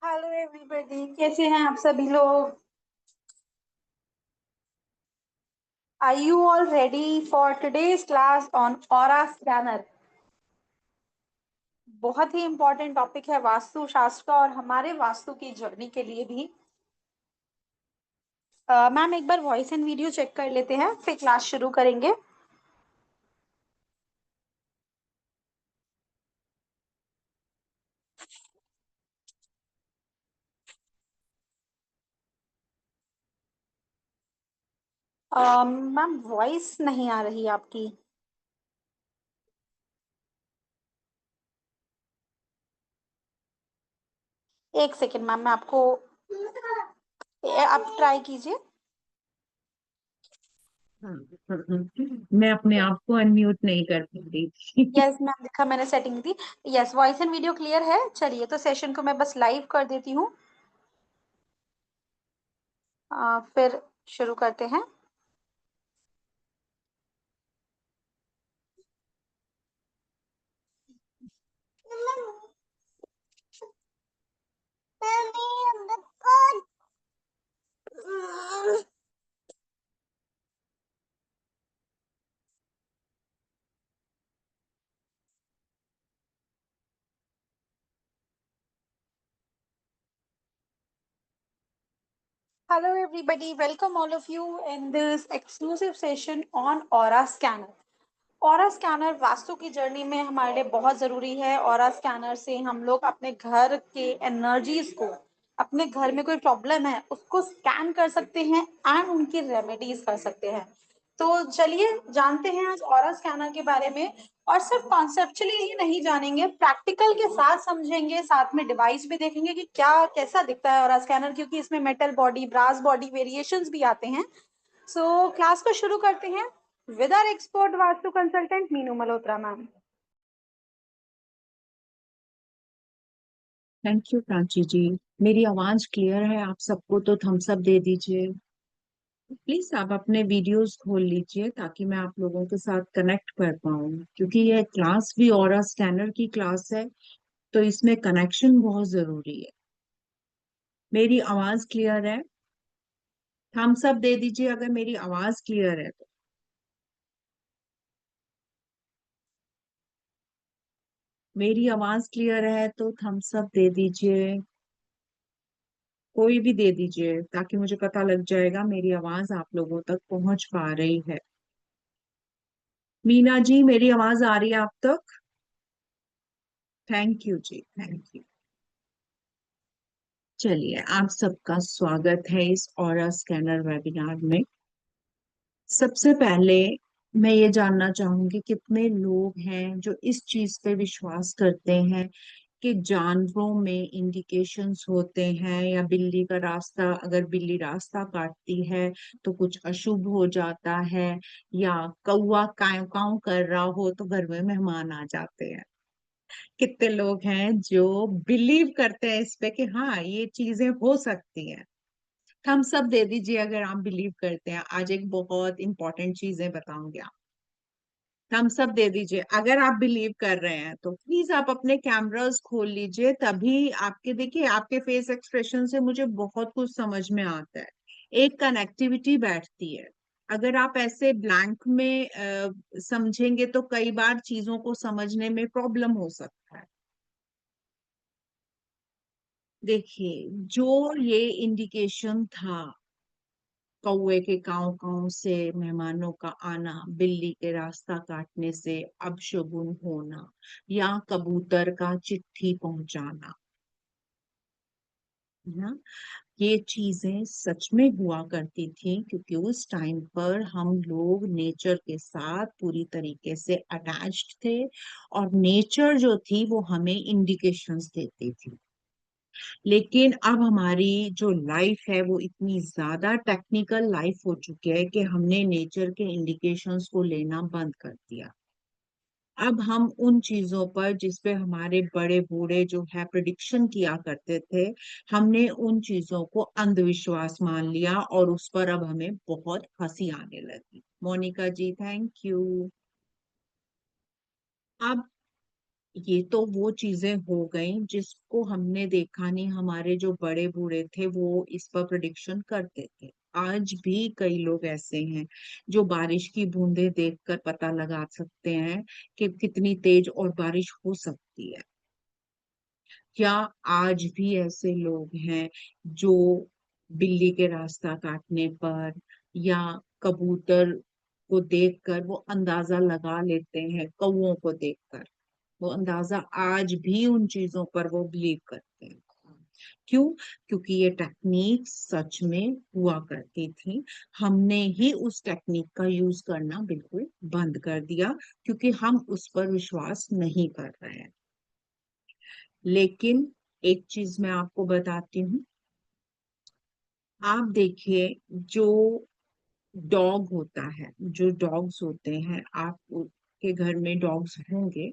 Hello everybody, कैसे हैं आप सभी लोग? Are you all ready for today's class on aura scanner? बहुत ही इंपॉर्टेंट टॉपिक है वास्तु शास्त्र का और हमारे वास्तु की जर्नी के लिए भी। मैम एक बार वॉइस एंड वीडियो चेक कर लेते हैं, फिर क्लास शुरू करेंगे। मैम वॉइस नहीं आ रही आपकी। एक सेकेंड मैम, मैं आपको आप ट्राई कीजिए। हाँ, मैं अपने आप को अनम्यूट नहीं कर पा रही थी। यस मैम, देखा मैंने setting the. Yes, voice and video clear है। चलिए तो सेशन को मैं बस लाइव कर देती हूँ। फिर शुरू करते हैं। Hello everybody, welcome all of you in this exclusive session on Aura Scanner. Aura scanner vastu की जर्नी में हमारे लिए बहुत जरूरी है। ऑरा स्कैनर से हम लोग अपने घर के एनर्जीज को, अपने घर में कोई प्रॉब्लम है उसको स्कैन कर सकते हैं एंड उनकी रेमेडीज कर सकते हैं। तो चलिए जानते हैं आज ऑरा स्कैनर के बारे में। और सिर्फ कॉन्सेप्चुअली ही नहीं जानेंगे, प्रैक्टिकल के साथ समझेंगे, साथ में डिवाइस भी देखेंगे कि क्या कैसा दिखता है ऑरा स्कैनर, क्योंकि इसमें metal body, brass body variations भी आते हैं। सो क्लास को शुरू करते हैं with our expert vastu consultant Meenu Malhotra ma'am. Thank you Prachi ji. मेरी आवाज क्लियर है आप सबको? तो थम्स अप दे दीजिए प्लीज। आप अपने वीडियोस खोल लीजिए ताकि मैं आप लोगों के साथ कनेक्ट कर पाऊँ, क्योंकि यह क्लास भी ऑरा स्कैनर की क्लास है, तो इसमें कनेक्शन बहुत जरूरी है। मेरी आवाज क्लियर है? थम्स अप दे दीजिए अगर मेरी आवाज क्लियर है तो। मेरी आवाज क्लियर है तो थम्स अप दे दीजिए, कोई भी दे दीजिए ताकि मुझे पता लग जाएगा मेरी आवाज आप लोगों तक पहुंच पा रही है। मीना जी, मेरी आवाज आ रही है आप तक? Thank you ji, thank you. चलिए, आप सबका स्वागत है इस ऑरा स्कैनर वेबिनार में। सबसे पहले मैं ये जानना चाहूंगी कितने लोग हैं जो इस चीज पे विश्वास करते हैं कि जानवरों में इंडिकेशंस होते हैं, या बिल्ली का रास्ता, अगर बिल्ली रास्ता काटती है तो कुछ अशुभ हो जाता है, या कौवा काव काव कर रहा हो तो घर में मेहमान आ जाते हैं। कितने लोग हैं जो बिलीव करते हैं इस पे कि हाँ ये चीजें हो सकती हैं? थम्स अप दे दीजिए अगर आप बिलीव करते हैं। आज एक बहुत इंपॉर्टेंट चीजें बताऊंगी। थम्स अप दे दीजिए अगर आप बिलीव कर रहे हैं। तो प्लीज आप अपने कैमरास खोल लीजिए, तभी आपके, देखिए आपके फेस एक्सप्रेशन से मुझे बहुत कुछ समझ में आता है। एक कनेक्टिविटी बैठती है। अगर आप ऐसे ब्लैंक में समझेंगे तो कई बार चीजों को समझने में प्रॉब्लम हो सकता है। देखिए, जो ये इंडिकेशन था, कौवे के काव काव से मेहमानों का आना, बिल्ली के रास्ता काटने से अपशगुन होना, या कबूतर का चिट्ठी पहुंचाना, है ना, ये चीजें सच में हुआ करती थी, क्योंकि उस टाइम पर हम लोग नेचर के साथ पूरी तरीके से अटैच्ड थे, और नेचर जो थी वो हमें इंडिकेशंस देती थी। लेकिन अब हमारी जो लाइफ है वो इतनी ज्यादा टेक्निकल लाइफ हो चुकी है कि हमने नेचर के इंडिकेशंस को लेना बंद कर दिया। अब हम उन चीजों पर जिस पे हमारे बड़े बूढ़े जो है प्रिडिक्शन किया करते थे, हमने उन चीजों को अंधविश्वास मान लिया, और उस पर अब हमें बहुत हंसी आने लगी। मोनिका जी, थैंक यू। अब ये तो वो चीजें हो गई जिसको हमने देखा नहीं, हमारे जो बड़े बूढ़े थे वो इस पर प्रिडिक्शन करते थे। आज भी कई लोग ऐसे हैं जो बारिश की बूंदें देखकर पता लगा सकते हैं कि कितनी तेज और बारिश हो सकती है। क्या आज भी ऐसे लोग हैं जो बिल्ली के रास्ता काटने पर या कबूतर को देखकर वो अंदाजा लगा लेते हैं, कौओं को देखकर वो अंदाजा आज भी उन चीजों पर वो बिलीव करते हैं? क्यों? क्योंकि ये टेक्निक सच में हुआ करती थी। हमने ही उस टेक्निक का यूज करना बिल्कुल बंद कर दिया क्योंकि हम उस पर विश्वास नहीं कर रहे हैं। लेकिन एक चीज मैं आपको बताती हूँ। आप देखिए, जो डॉग होता है, जो डॉग्स होते हैं, आप के घर में डॉग्स होंगे।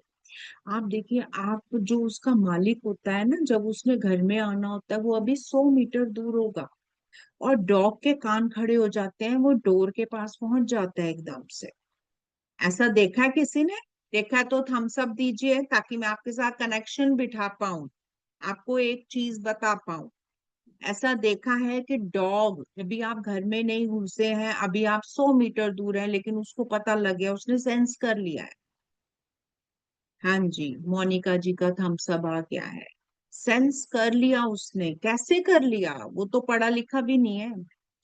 आप देखिए, आप जो उसका मालिक होता है ना, जब उसने घर में आना होता है वो अभी 100 मीटर दूर होगा और डॉग के कान खड़े हो जाते हैं, वो डोर के पास पहुंच जाता है एकदम से। ऐसा देखा है किसी ने? देखा है तो थम्स अप दीजिए ताकि मैं आपके साथ कनेक्शन बिठा पाऊं, आपको एक चीज बता पाऊं। ऐसा देखा है कि डॉग, अभी आप घर में नहीं घुसे हैं, अभी आप 100 मीटर दूर हैं, लेकिन उसको पता लग गया, उसने सेंस कर लिया है। हाँ जी, मोनिका जी का थम्स अप आ गया है। सेंस कर लिया उसने, कैसे कर लिया? वो तो पढ़ा लिखा भी नहीं है,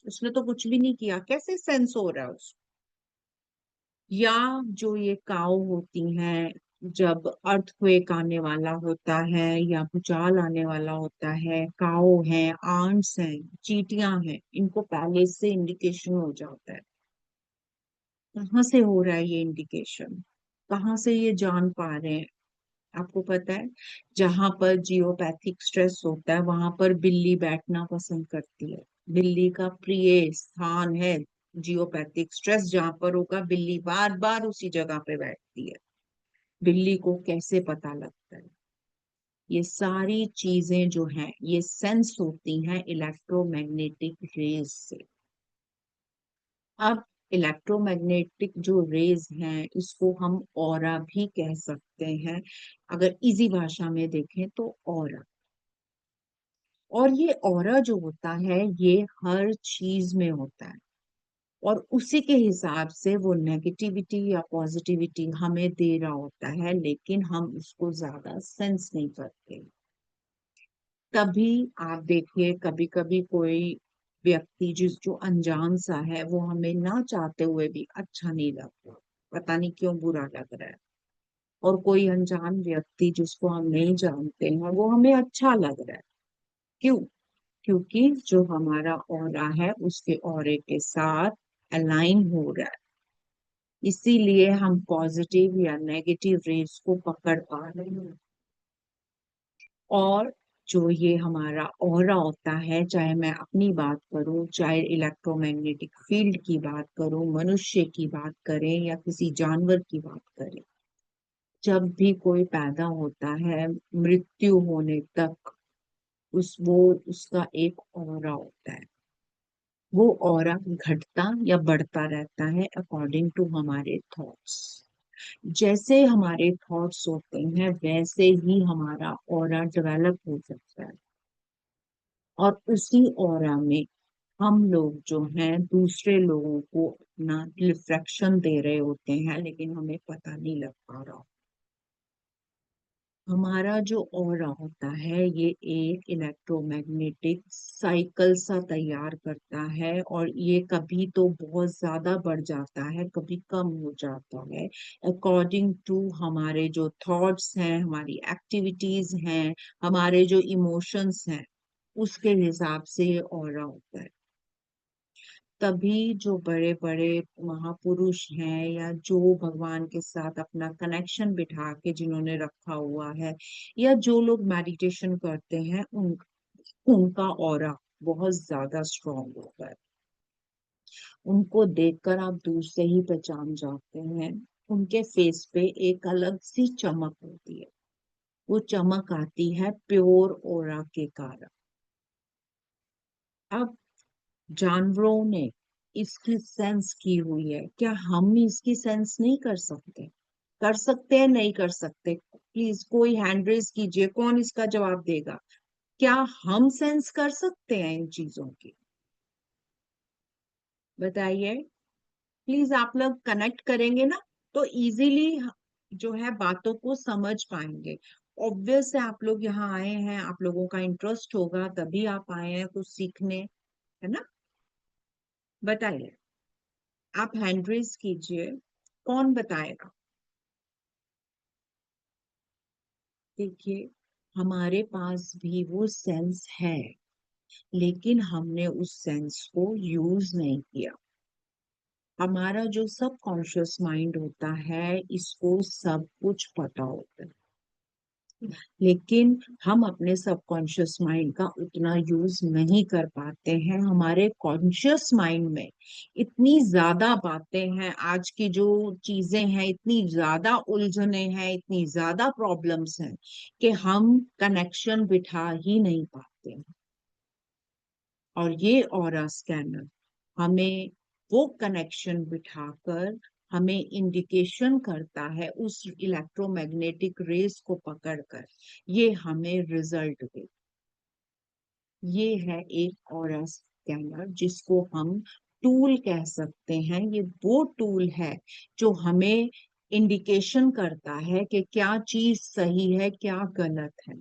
उसने तो कुछ भी नहीं किया, कैसे सेंस हो रहा है उसको? या जो ये काऊ होती हैं, जब अर्थक्वेक आने वाला होता है या भूचाल आने वाला होता है, काऊ हैं, आंट्स हैं, चींटियां हैं, इनको पहले से इंडिकेशन हो जाता है। कहाँ से हो रहा है ये इंडिकेशन? कहाँ से ये जान पा रहे हैं? आपको पता है, जहां पर जियोपैथिक स्ट्रेस होता है वहां पर बिल्ली बैठना पसंद करती है। बिल्ली का प्रिय स्थान है जियोपैथिक स्ट्रेस, जहां पर होगा बिल्ली बार बार उसी जगह पे बैठती है। बिल्ली को कैसे पता लगता है? ये सारी चीजें जो हैं ये सेंस होती हैं इलेक्ट्रोमैग्नेटिक रेज से। अब इलेक्ट्रोमैग्नेटिक जो रेज हैं इसको हम ऑरा भी कह सकते हैं, अगर इजी भाषा में देखें तो ऑरा। और ये ऑरा जो होता है ये हर चीज में होता है और उसी के हिसाब से वो नेगेटिविटी या पॉजिटिविटी हमें दे रहा होता है, लेकिन हम उसको ज्यादा सेंस नहीं करते। तभी आप देखिए, कभी कभी कोई व्यक्ति जिस जो अनजान सा है वो हमें ना चाहते हुए भी अच्छा नहीं लगता, पता नहीं क्यों बुरा लग रहा है। और कोई अनजान व्यक्ति जिसको हम नहीं जानते हैं वो हमें अच्छा लग रहा है। क्यों? क्योंकि जो हमारा ऑरा है उसके ऑरे के साथ अलाइन हो रहा है, इसीलिए हम पॉजिटिव या नेगेटिव रेस को पकड़ पा रहे हैं। और जो ये हमारा ऑरा होता है, चाहे मैं अपनी बात करूं, चाहे इलेक्ट्रोमैग्नेटिक फील्ड की बात करूं, मनुष्य की बात करें या किसी जानवर की बात करें, जब भी कोई पैदा होता है मृत्यु होने तक वो उसका एक ऑरा होता है। वो ऑरा घटता या बढ़ता रहता है अकॉर्डिंग टू हमारे थॉट्स। जैसे हमारे थॉट्स होते हैं वैसे ही हमारा ऑरा डेवलप हो सकता है। और उसी ऑरा में हम लोग जो हैं दूसरे लोगों को अपना रिफ्लेक्शन दे रहे होते हैं, लेकिन हमें पता नहीं लग पा रहा। हमारा जो ऑरा होता है ये एक इलेक्ट्रोमैग्नेटिक साइकिल सा तैयार करता है और ये कभी तो बहुत ज्यादा बढ़ जाता है, कभी कम हो जाता है, अकॉर्डिंग टू हमारे जो थॉट्स हैं, हमारी एक्टिविटीज हैं, हमारे जो इमोशंस हैं, उसके हिसाब से ये ऑरा होता है। तभी जो बड़े बड़े महापुरुष हैं या जो भगवान के साथ अपना कनेक्शन बिठा के जिन्होंने रखा हुआ है, या जो लोग मेडिटेशन करते हैं, उनका ऑरा बहुत ज्यादा स्ट्रांग होता है। उनको देखकर आप दूर से ही पहचान जाते हैं। उनके फेस पे एक अलग सी चमक होती है, वो चमक आती है प्योर ऑरा के कारण। अब जानवरों ने इसकी सेंस की हुई है, क्या हम इसकी सेंस नहीं कर सकते? कर सकते हैं, नहीं कर सकते? प्लीज कोई हैंड रेज कीजिए, कौन इसका जवाब देगा? क्या हम सेंस कर सकते हैं इन चीजों की? बताइए। प्लीज आप लोग कनेक्ट करेंगे ना, तो इजीली जो है बातों को समझ पाएंगे। ऑब्वियस है, आप लोग यहाँ आए हैं, आप लोगों का इंटरेस्ट होगा, तभी आप आए हैं कुछ सीखने, है ना? बताइए। आप हैंड रेज कीजिए, कौन बताएगा? देखिए, हमारे पास भी वो सेंस है, लेकिन हमने उस सेंस को यूज नहीं किया। हमारा जो सबकॉन्शियस माइंड होता है, इसको सब कुछ पता होता है, लेकिन हम अपने सबकॉन्शियस माइंड का उतना यूज नहीं कर पाते हैं। हमारे कॉन्शियस माइंड में इतनी ज्यादा बातें हैं, आज की जो चीजें हैं, इतनी ज्यादा उलझने हैं, इतनी ज्यादा प्रॉब्लम्स हैं कि हम कनेक्शन बिठा ही नहीं पाते हैं। और ये ऑरा स्कैनर हमें वो कनेक्शन बिठाकर हमें इंडिकेशन करता है, उस इलेक्ट्रोमैग्नेटिक रेस को पकड़कर ये हमें रिजल्ट दे। ये है एक ऑरा स्कैनर, जिसको हम टूल कह सकते हैं। ये वो टूल है जो हमें इंडिकेशन करता है कि क्या चीज सही है, क्या गलत है।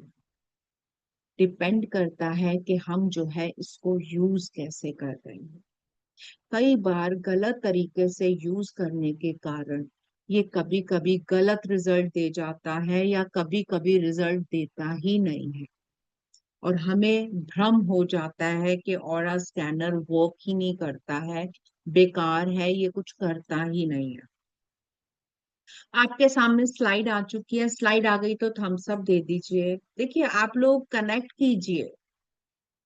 डिपेंड करता है कि हम जो है इसको यूज कैसे कर रहे हैं। कई बार गलत तरीके से यूज करने के कारण ये कभी कभी गलत रिजल्ट दे जाता है, या कभी कभी रिजल्ट देता ही नहीं है, और हमें भ्रम हो जाता है कि ऑरा स्कैनर वर्क ही नहीं करता है, बेकार है, ये कुछ करता ही नहीं है। आपके सामने स्लाइड आ चुकी है, स्लाइड आ गई तो थम्स अप दे दीजिए। देखिए, आप लोग कनेक्ट कीजिए,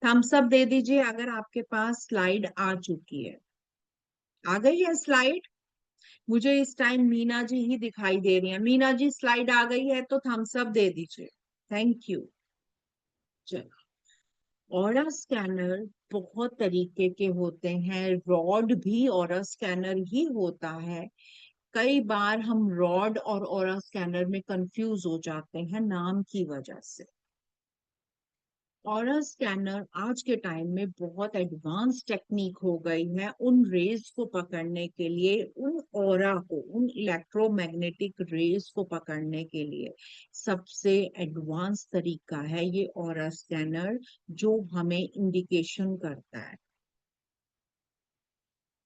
थम्स अप दे दीजिए अगर आपके पास स्लाइड आ चुकी है। आ गई है स्लाइड? मुझे इस टाइम मीना जी ही दिखाई दे रही है। मीना जी, स्लाइड आ गई है तो थम्स अप दे दीजिए। Thank you. चलो, ऑरा स्कैनर बहुत तरीके के होते हैं, रॉड भी ऑरा स्कैनर ही होता है। कई बार हम रॉड और ऑरा स्कैनर में कंफ्यूज हो जाते हैं नाम की वजह से। ऑरा स्कैनर आज के टाइम में बहुत एडवांस टेक्निक हो गई है उन रेज को पकड़ने के लिए, उन ऑरा को, उन इलेक्ट्रोमैग्नेटिक रेज को पकड़ने के लिए। सबसे एडवांस तरीका है ये ऑरा स्कैनर, जो हमें इंडिकेशन करता है।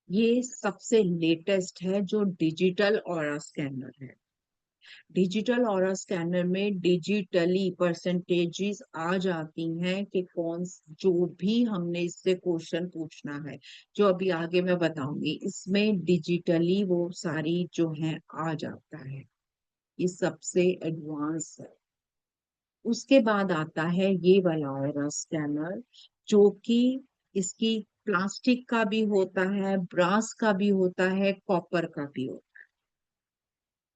ये सबसे लेटेस्ट है जो डिजिटल ऑरा स्कैनर है। डिजिटल ऑरा स्कैनर में डिजिटली परसेंटेजेस आ जाती हैं कि जो भी हमने इससे क्वेश्चन पूछना है, जो अभी आगे मैं बताऊंगी, इसमें डिजिटली वो सारी जो है आ जाता है। ये सबसे एडवांस है। उसके बाद आता है ये वाला ऑरा स्कैनर, जो कि इसकी प्लास्टिक का भी होता है, ब्रास का भी होता है, कॉपर का भी होता है।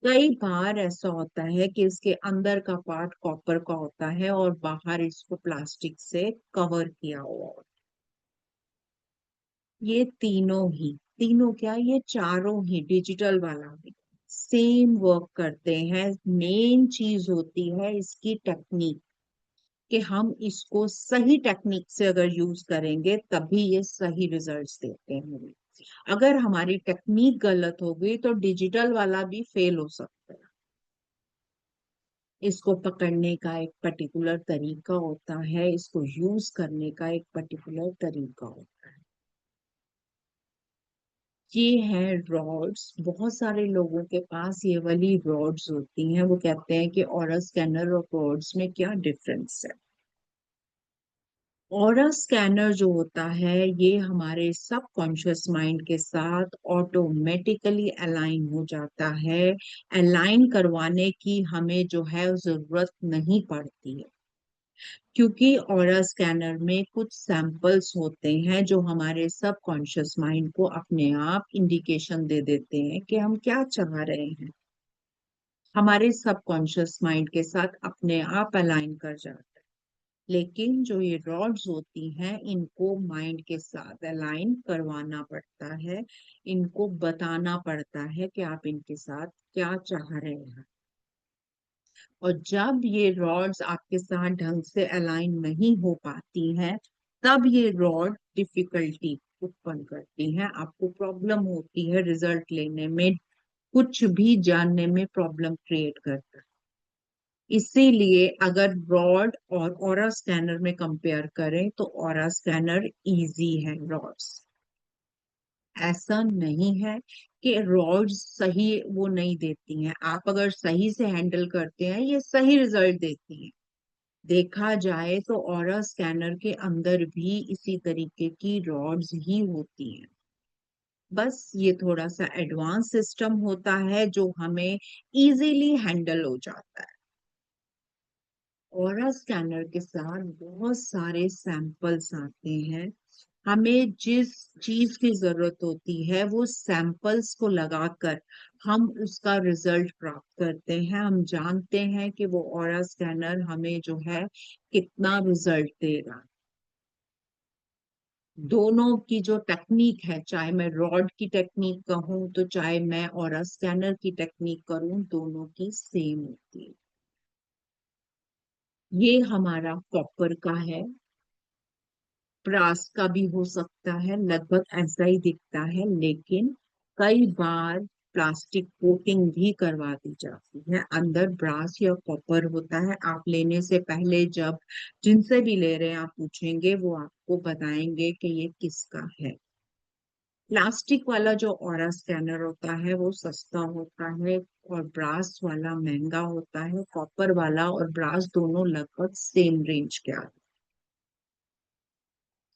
कई बार ऐसा होता है कि इसके अंदर का पार्ट कॉपर का होता है और बाहर इसको प्लास्टिक से कवर किया हुआ होता है। ये तीनों क्या, ये चारों ही, डिजिटल वाला भी सेम वर्क करते हैं। मेन चीज होती है इसकी टेक्निक, कि हम इसको सही टेक्निक से अगर यूज करेंगे तभी ये सही रिजल्ट्स देते हैं। अगर हमारी टेक्निक गलत हो गई तो डिजिटल वाला भी फेल हो सकता है। इसको पकड़ने का एक पर्टिकुलर तरीका होता है, इसको यूज करने का एक पर्टिकुलर तरीका होता है। ये है रॉड्स। बहुत सारे लोगों के पास ये वाली रॉड्स होती हैं। वो कहते हैं कि ऑरा स्कैनर और रॉड्स में क्या डिफरेंस है। ऑरा स्कैनर जो होता है, ये हमारे सबकॉन्शियस माइंड के साथ ऑटोमेटिकली अलाइन हो जाता है। अलाइन करवाने की हमें जो है जरूरत नहीं पड़ती है, क्योंकि ऑरा स्कैनर में कुछ सैंपल्स होते हैं जो हमारे सबकॉन्शियस माइंड को अपने आप इंडिकेशन दे देते हैं कि हम क्या चाह रहे हैं। हमारे सबकॉन्शियस माइंड के साथ अपने आप अलाइन कर जाता है। लेकिन जो ये रॉड्स होती हैं, इनको माइंड के साथ अलाइन करवाना पड़ता है, इनको बताना पड़ता है कि आप इनके साथ क्या चाह रहे हैं। और जब ये रॉड्स आपके साथ ढंग से अलाइन नहीं हो पाती हैं, तब ये रॉड डिफिकल्टी उत्पन्न करती हैं, आपको प्रॉब्लम होती है रिजल्ट लेने में, कुछ भी जानने में प्रॉब्लम क्रिएट करता है। इसीलिए अगर रॉड और ऑरा स्कैनर में कंपेयर करें तो ऑरा स्कैनर इजी है रॉड्स। ऐसा नहीं है कि रॉड्स सही वो नहीं देती हैं, आप अगर सही से हैंडल करते हैं ये सही रिजल्ट देती हैं। देखा जाए तो ऑरा स्कैनर के अंदर भी इसी तरीके की रॉड्स ही होती हैं, बस ये थोड़ा सा एडवांस सिस्टम होता है जो हमें इजीली हैंडल हो जाता है। ऑरा स्कैनर के साथ बहुत सारे सैंपल्स आते हैं, हमें जिस चीज की जरूरत होती है वो सैंपल्स को लगाकर हम उसका रिजल्ट प्राप्त करते हैं, हम जानते हैं कि वो ऑरा स्कैनर हमें जो है कितना रिजल्ट देगा। दोनों की जो टेक्निक है, चाहे मैं रॉड की टेक्निक कहूँ तो चाहे मैं ऑरा स्कैनर की टेक्निक करूँ, दोनों की सेम होती है। ये हमारा कॉपर का है, ब्रास का भी हो सकता है, लगभग ऐसा ही दिखता है, लेकिन कई बार प्लास्टिक कोटिंग भी करवा दी जाती है, अंदर ब्रास या कॉपर होता है। आप लेने से पहले जब जिनसे भी ले रहे हैं आप पूछेंगे, वो आपको बताएंगे कि ये किसका है। प्लास्टिक वाला जो ऑरा स्कैनर होता है वो सस्ता होता है और ब्रास वाला महंगा होता है, कॉपर वाला और ब्रास दोनों लगभग सेम रेंज के आते हैं।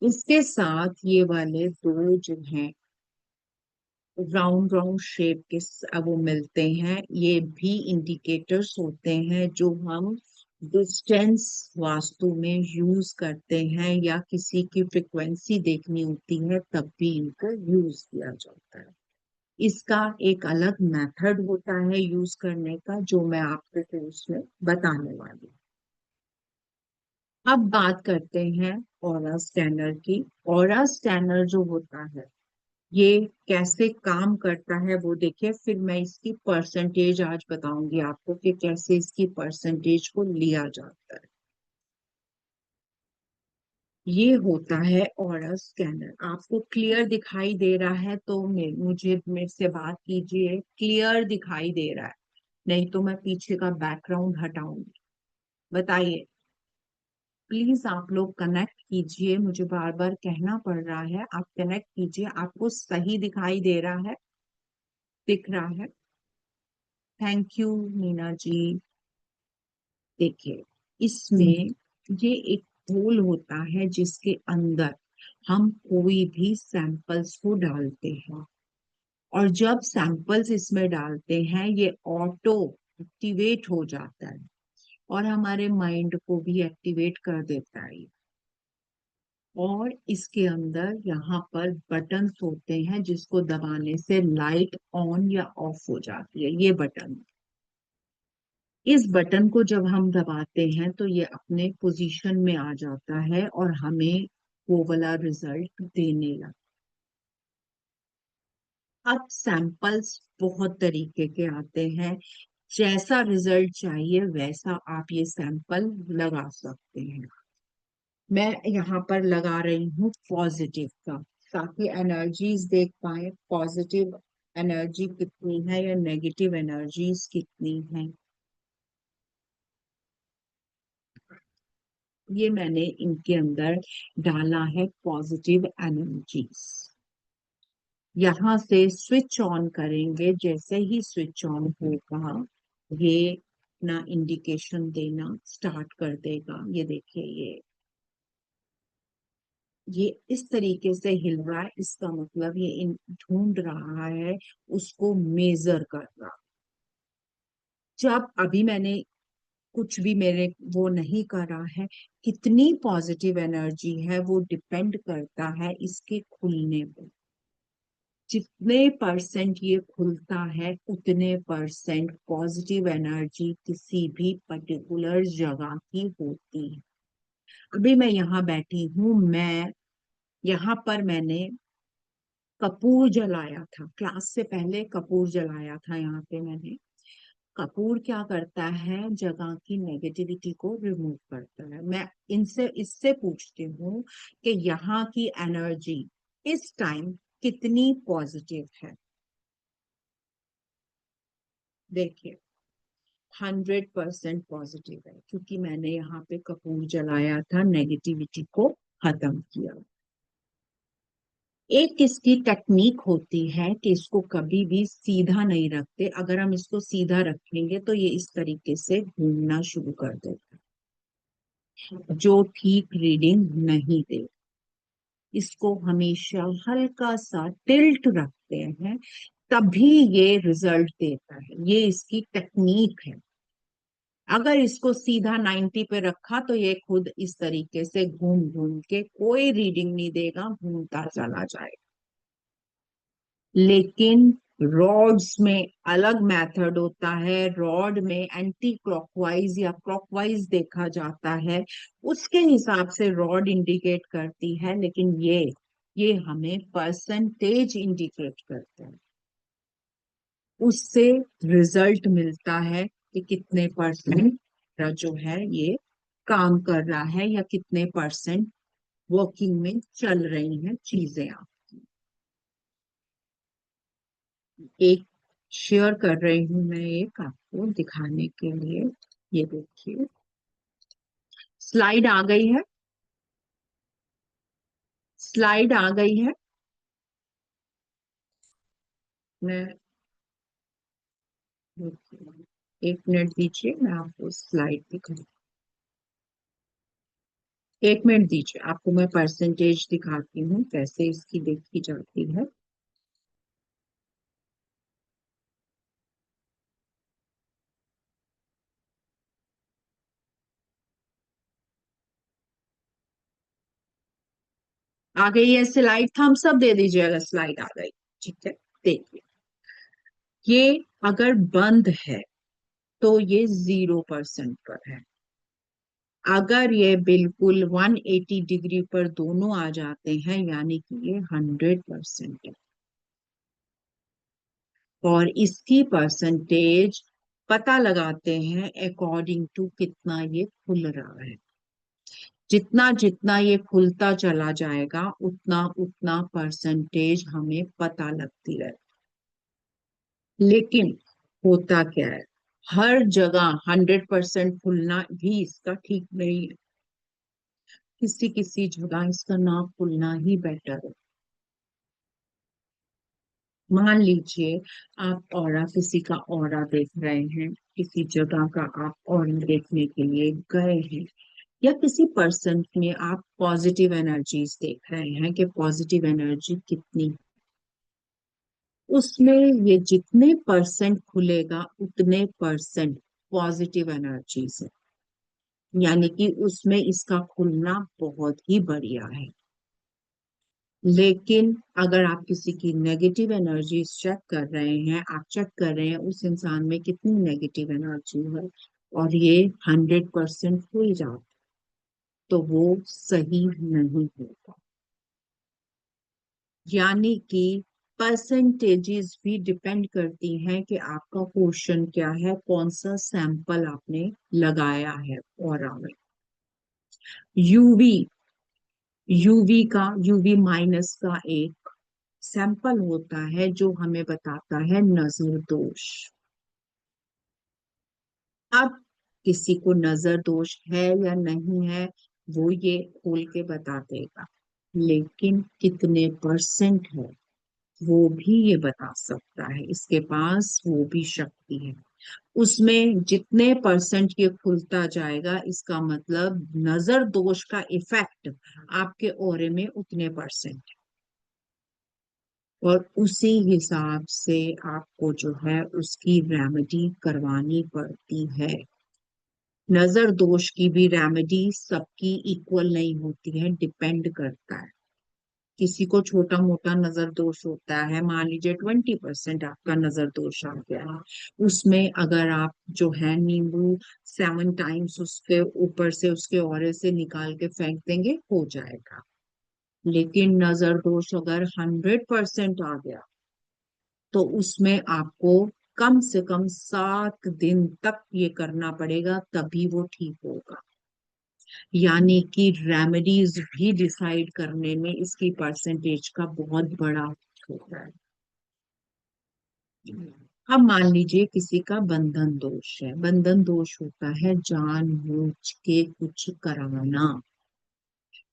इसके साथ ये वाले दो जो हैं राउंड राउंड शेप के वो मिलते हैं, ये भी इंडिकेटर्स होते हैं जो हम डिस्टेंस वास्तु में यूज करते हैं, या किसी की फ्रिक्वेंसी देखनी होती है तब भी इनको यूज किया जाता है। इसका एक अलग मेथड होता है यूज करने का, जो मैं आपको फिर उसमें बताने वाली हूँ। अब बात करते हैं ऑरा स्कैनर की। ऑरा स्कैनर जो होता है ये कैसे काम करता है वो देखिए, फिर मैं इसकी परसेंटेज आज बताऊंगी आपको कि कैसे इसकी परसेंटेज को लिया जाता है। ये होता है ऑरा स्कैनर, आपको क्लियर दिखाई दे रहा है तो मुझे मेरे से बात कीजिए, क्लियर दिखाई दे रहा है, नहीं तो मैं पीछे का बैकग्राउंड हटाऊंगी। बताइए प्लीज, आप लोग कनेक्ट कीजिए, मुझे बार बार कहना पड़ रहा है, आप कनेक्ट कीजिए, आपको सही दिखाई दे रहा है, दिख रहा है? Thank you Meena ji. देखिए इसमें ये एक होल होता है जिसके अंदर हम कोई भी सैंपल्स को डालते हैं, और जब सैंपल्स इसमें डालते हैं ये ऑटो एक्टिवेट हो जाता है और हमारे माइंड को भी एक्टिवेट कर देता है। और इसके अंदर यहाँ पर बटन्स होते हैं जिसको दबाने से लाइट ऑन या ऑफ हो जाती है, ये बटन। इस बटन को जब हम दबाते हैं तो ये अपने पोजीशन में आ जाता है और हमें वो वाला रिजल्ट देने लगता। अब सैंपल्स बहुत तरीके के आते हैं, जैसा रिजल्ट चाहिए वैसा आप ये सैंपल लगा सकते हैं। मैं यहाँ पर लगा रही हूँ पॉजिटिव का, ताकि एनर्जीज देख पाए, पॉजिटिव एनर्जी कितनी है या नेगेटिव एनर्जीज कितनी है। ये मैंने इनके अंदर डाला है पॉजिटिव एनर्जीज। यहाँ से स्विच ऑन करेंगे, जैसे ही स्विच ऑन होगा ये अपना इंडिकेशन देना स्टार्ट कर देगा। ये देखिए ये इस तरीके से हिल रहा है, इसका मतलब ये इन ढूंढ रहा है, उसको मेजर कर रहा। जब अभी मैंने कुछ भी मेरे वो नहीं करा है, कितनी पॉजिटिव एनर्जी है वो डिपेंड करता है इसके खुलने पर। जितने परसेंट ये खुलता है उतने परसेंट पॉजिटिव एनर्जी किसी भी पर्टिकुलर जगह की होती है। अभी मैं यहाँ बैठी हूँ, मैं यहाँ पर मैंने कपूर जलाया था, क्लास से पहले कपूर जलाया था यहाँ पे मैंने, कपूर क्या करता है, जगह की नेगेटिविटी को रिमूव करता है। मैं इनसे इससे पूछती हूँ कि यहाँ की एनर्जी इस टाइम कितनी पॉजिटिव है। देखिए, 100% पॉजिटिव है, क्योंकि मैंने यहाँ पे कपूर जलाया था, नेगेटिविटी को खत्म किया। एक इसकी टेक्निक होती है कि इसको कभी भी सीधा नहीं रखते। अगर हम इसको सीधा रखेंगे तो ये इस तरीके से घूमना शुरू कर देता है, जो ठीक रीडिंग नहीं दे। इसको हमेशा हल्का सा टिल्ट रखते हैं, तभी ये रिजल्ट देता है। ये इसकी टेक्निक है। अगर इसको सीधा 90 पे रखा तो ये खुद इस तरीके से घूम घूम के कोई रीडिंग नहीं देगा, घूमता चला जाएगा। लेकिन रॉड्स में अलग मेथड होता है। रॉड में एंटी क्लॉकवाइज या क्लॉकवाइज देखा जाता है, उसके हिसाब से रॉड इंडिकेट करती है। लेकिन ये हमें परसेंटेज इंडिकेट करता है, उससे रिजल्ट मिलता है कि कितने परसेंट जो है ये काम कर रहा है, या कितने परसेंट वर्किंग में चल रही हैं चीजें। आप एक शेयर कर रही हूँ मैं एक आपको दिखाने के लिए। ये देखिए, स्लाइड आ गई है। स्लाइड आ गई है। मैं एक मिनट दीजिए, मैं आपको स्लाइड दिखा, एक मिनट दीजिए, आपको मैं परसेंटेज दिखाती हूँ कैसे इसकी देखी जाती है। आ गई है स्लाइड, थम्स अप दे दीजिएगा, स्लाइड आ गई। ठीक है, देखिए, ये अगर बंद है तो ये 0% पर है। अगर ये बिल्कुल 180 डिग्री पर दोनों आ जाते हैं, यानी कि ये 100% है। और इसकी परसेंटेज पता लगाते हैं अकॉर्डिंग टू कितना ये खुल रहा है। जितना जितना ये खुलता चला जाएगा, उतना उतना परसेंटेज हमें पता लगती है। लेकिन होता क्या है, हर जगह 100% खुलना भी इसका ठीक नहीं है। किसी किसी जगह इसका ना खुलना ही बेटर है। मान लीजिए आप ऑरा, किसी का ऑरा देख रहे हैं, किसी जगह का आप ऑरा देखने के लिए गए हैं, या किसी पर्सन में आप पॉजिटिव एनर्जीज देख रहे हैं कि पॉजिटिव एनर्जी कितनी, उसमें ये जितने परसेंट खुलेगा उतने परसेंट पॉजिटिव एनर्जीज है। यानी कि उसमें इसका खुलना बहुत ही बढ़िया है। लेकिन अगर आप किसी की नेगेटिव एनर्जी चेक कर रहे हैं, आप चेक कर रहे हैं उस इंसान में कितनी नेगेटिव एनर्जी है, और ये 100% खुल जाए, तो वो सही नहीं होगा। यानी कि परसेंटेजेस भी डिपेंड करती हैं कि आपका क्वेश्चन क्या है, कौन सा सैंपल आपने लगाया है। और यूवी यूवी माइनस का एक सैंपल होता है जो हमें बताता है नजर दोष। अब किसी को नजर दोष है या नहीं है, वो ये खोल के बता देगा। लेकिन कितने परसेंट है, वो भी ये बता सकता है। इसके पास वो भी शक्ति है। उसमें जितने परसेंट ये खुलता जाएगा, इसका मतलब नजर दोष का इफेक्ट आपके ओरे में उतने परसेंट, और उसी हिसाब से आपको जो है उसकी रेमेडी करवानी पड़ती है। नजर दोष की भी रेमेडी सबकी इक्वल नहीं होती है, डिपेंड करता है। किसी को छोटा मोटा नजर दोष होता है, मान लीजिए 20% आपका नजर दोष आ गया है, उसमें अगर आप जो है नींबू 7 टाइम्स उसके ऊपर से उसके औरे से निकाल के फेंक देंगे, हो जाएगा। लेकिन नजर दोष अगर 100% आ गया, तो उसमें आपको कम से कम 7 दिन तक ये करना पड़ेगा, तभी वो ठीक होगा। यानी कि रेमेडीज भी डिसाइड करने में इसकी परसेंटेज का बहुत बड़ा होता है। अब मान लीजिए किसी का बंधन दोष है। बंधन दोष होता है जानबूझ के कुछ कराना।